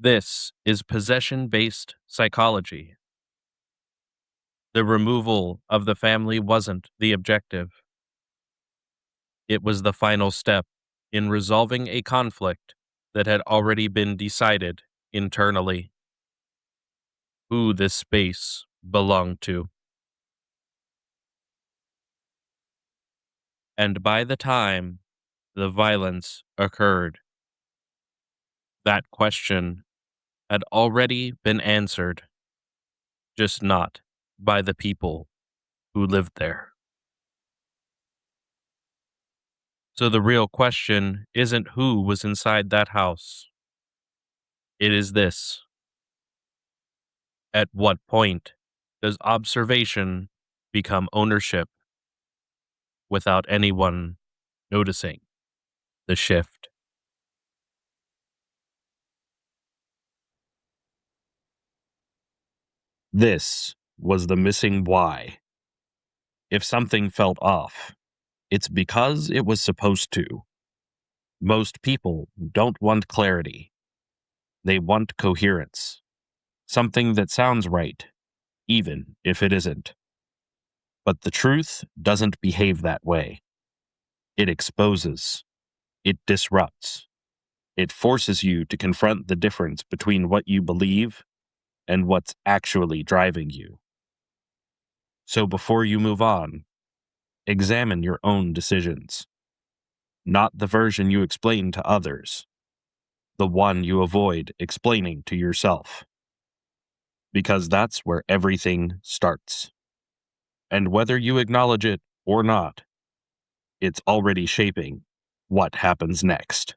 This is possession-based psychology. The removal of the family wasn't the objective. It was the final step in resolving a conflict that had already been decided internally. Who this space belonged to. And by the time the violence occurred, that question had already been answered, just not by the people who lived there. So the real question isn't who was inside that house. It is this: at what point does observation become ownership without anyone noticing the shift? This was the missing why. If something felt off, it's because it was supposed to. Most people don't want clarity. They want coherence. Something that sounds right, even if it isn't. But the truth doesn't behave that way. It exposes. It disrupts. It forces you to confront the difference between what you believe and what's actually driving you. So before you move on, examine your own decisions. Not the version you explain to others, the one you avoid explaining to yourself. Because that's where everything starts. And whether you acknowledge it or not, it's already shaping what happens next.